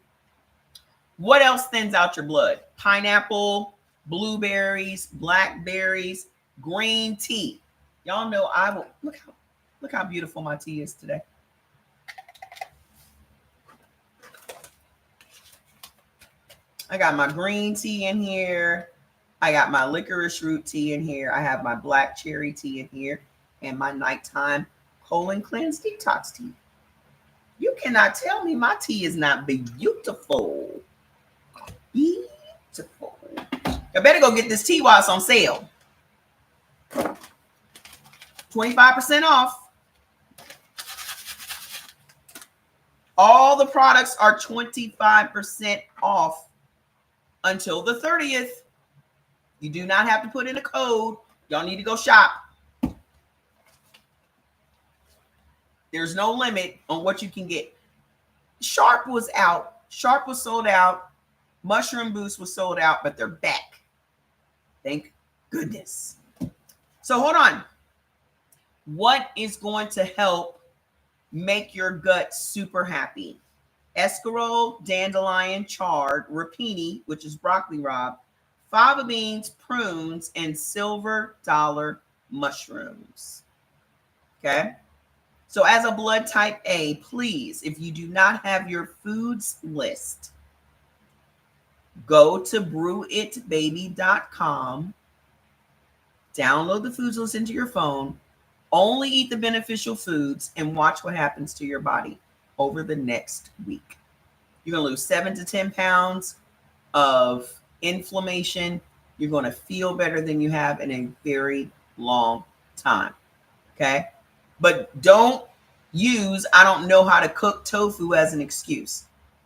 What else thins out your blood? Pineapple, blueberries, blackberries, green tea. Y'all know I will. Look how beautiful my tea is today. I got my green tea in here. I got my licorice root tea in here. I have my black cherry tea in here and my nighttime colon cleanse detox tea. You cannot tell me my tea is not beautiful. Beautiful. I better go get this tea while it's on sale. 25% off. All the products are 25% off until the 30th. You do not have to put in a code. Y'all need to go shop. There's no limit on what you can get. Sharp was out. Sharp was sold out. Mushroom Boost was sold out, but they're back. Thank goodness. So hold on. What is going to help make your gut super happy? Escarole, dandelion, chard, rapini, which is broccoli rabe, fava beans, prunes, and silver dollar mushrooms. Okay. So as a blood type A, please, if you do not have your foods list, go to brewitbaby.com, download the foods list into your phone, only eat the beneficial foods, and watch what happens to your body over the next week. You're going to lose 7 to 10 pounds of inflammation. You're going to feel better than you have in a very long time. Okay. But don't use, I don't know how to cook tofu as an excuse.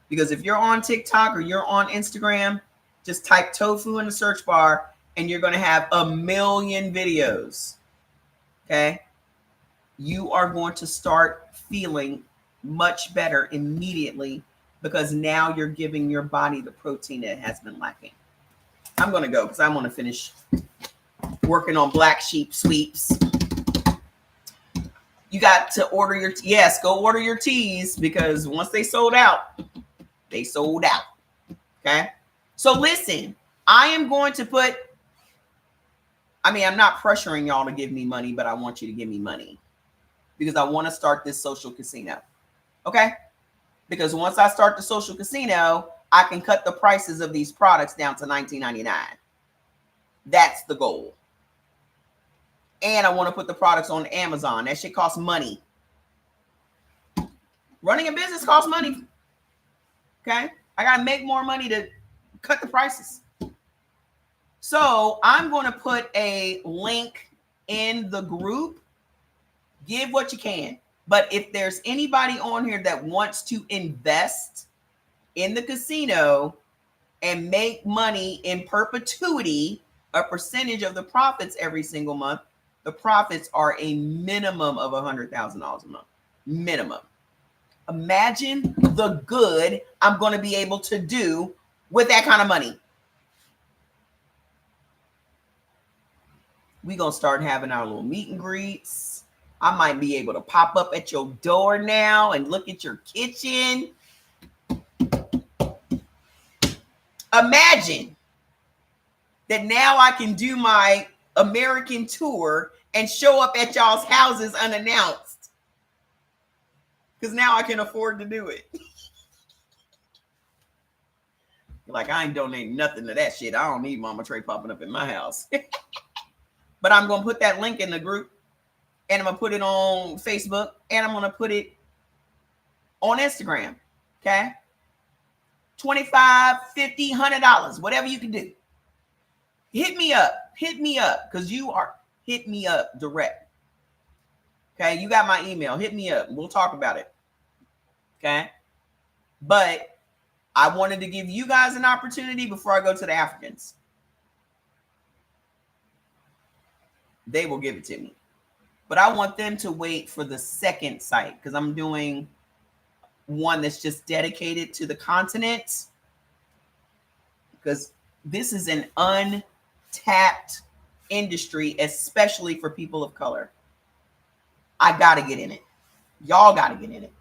Because if you're on TikTok or you're on Instagram, just type tofu in the search bar and you're going to have a million videos. Okay. You are going to start feeling much better immediately because now you're giving your body the protein that has been lacking. I'm going to go because I want to finish working on black sheep sweeps. You got to order your, yes, go order your teas because once they sold out, they sold out. Okay. So listen, I am going to put, I'm not pressuring y'all to give me money, but I want you to give me money. because I want to start this social casino. Okay? Because once I start the social casino, I can cut the prices of these products down to $19.99. That's the goal. And I want to put the products on Amazon. That shit costs money. Running a business costs money. Okay? I got to make more money to cut the prices. So I'm going to put a link in the group. Give what you can. But if there's anybody on here that wants to invest in the casino and make money in perpetuity, a percentage of the profits every single month, the profits are a minimum of $100,000 a month. Minimum. Imagine the good I'm going to be able to do with that kind of money. We're going to start having our little meet and greets. I might be able to pop up at your door now and look at your kitchen. Imagine that now I can do my American tour and show up at y'all's houses unannounced. Because now I can afford to do it. Like, I ain't donating nothing to that shit. I don't need Mama Trey popping up in my house. But I'm going to put that link in the group. And I'm going to put it on Facebook. And I'm going to put it on Instagram. Okay? $25, $50, $100. Whatever you can do. Hit me up. Hit me up. Because you are... Hit me up direct. Okay? You got my email. Hit me up. We'll talk about it. Okay? But I wanted to give you guys an opportunity before I go to the Africans. They will give it to me. But I want them to wait for the second site because I'm doing one that's just dedicated to the continent. Because this is an untapped industry, especially for people of color. I got to get in it. Y'all got to get in it.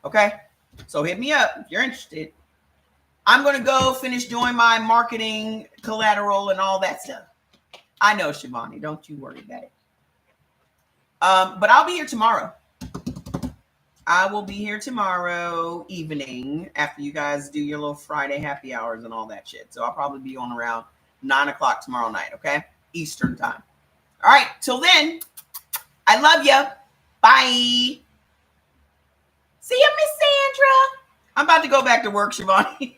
Okay? So hit me up if you're interested. I'm going to go finish doing my marketing collateral and all that stuff. I know, Shivani. Don't you worry about it. But I'll be here tomorrow. I will be here tomorrow evening after you guys do your little Friday happy hours and all that shit. So I'll probably be on around 9 o'clock tomorrow night, okay? Eastern time. All right. Till then, I love you. Bye. See you, Miss Sandra. I'm about to go back to work, Shivani.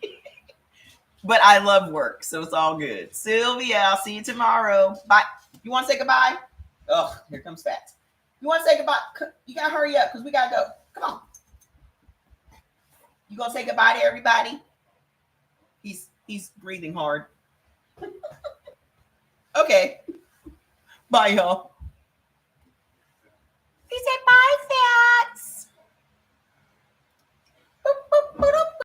But I love work, so it's all good. Sylvia, I'll see you tomorrow. Bye. You want to say goodbye? Oh, here comes Fats. You want to say goodbye? You got to hurry up because we got to go. Come on. You going to say goodbye to everybody? He's breathing hard. Okay. Bye, y'all.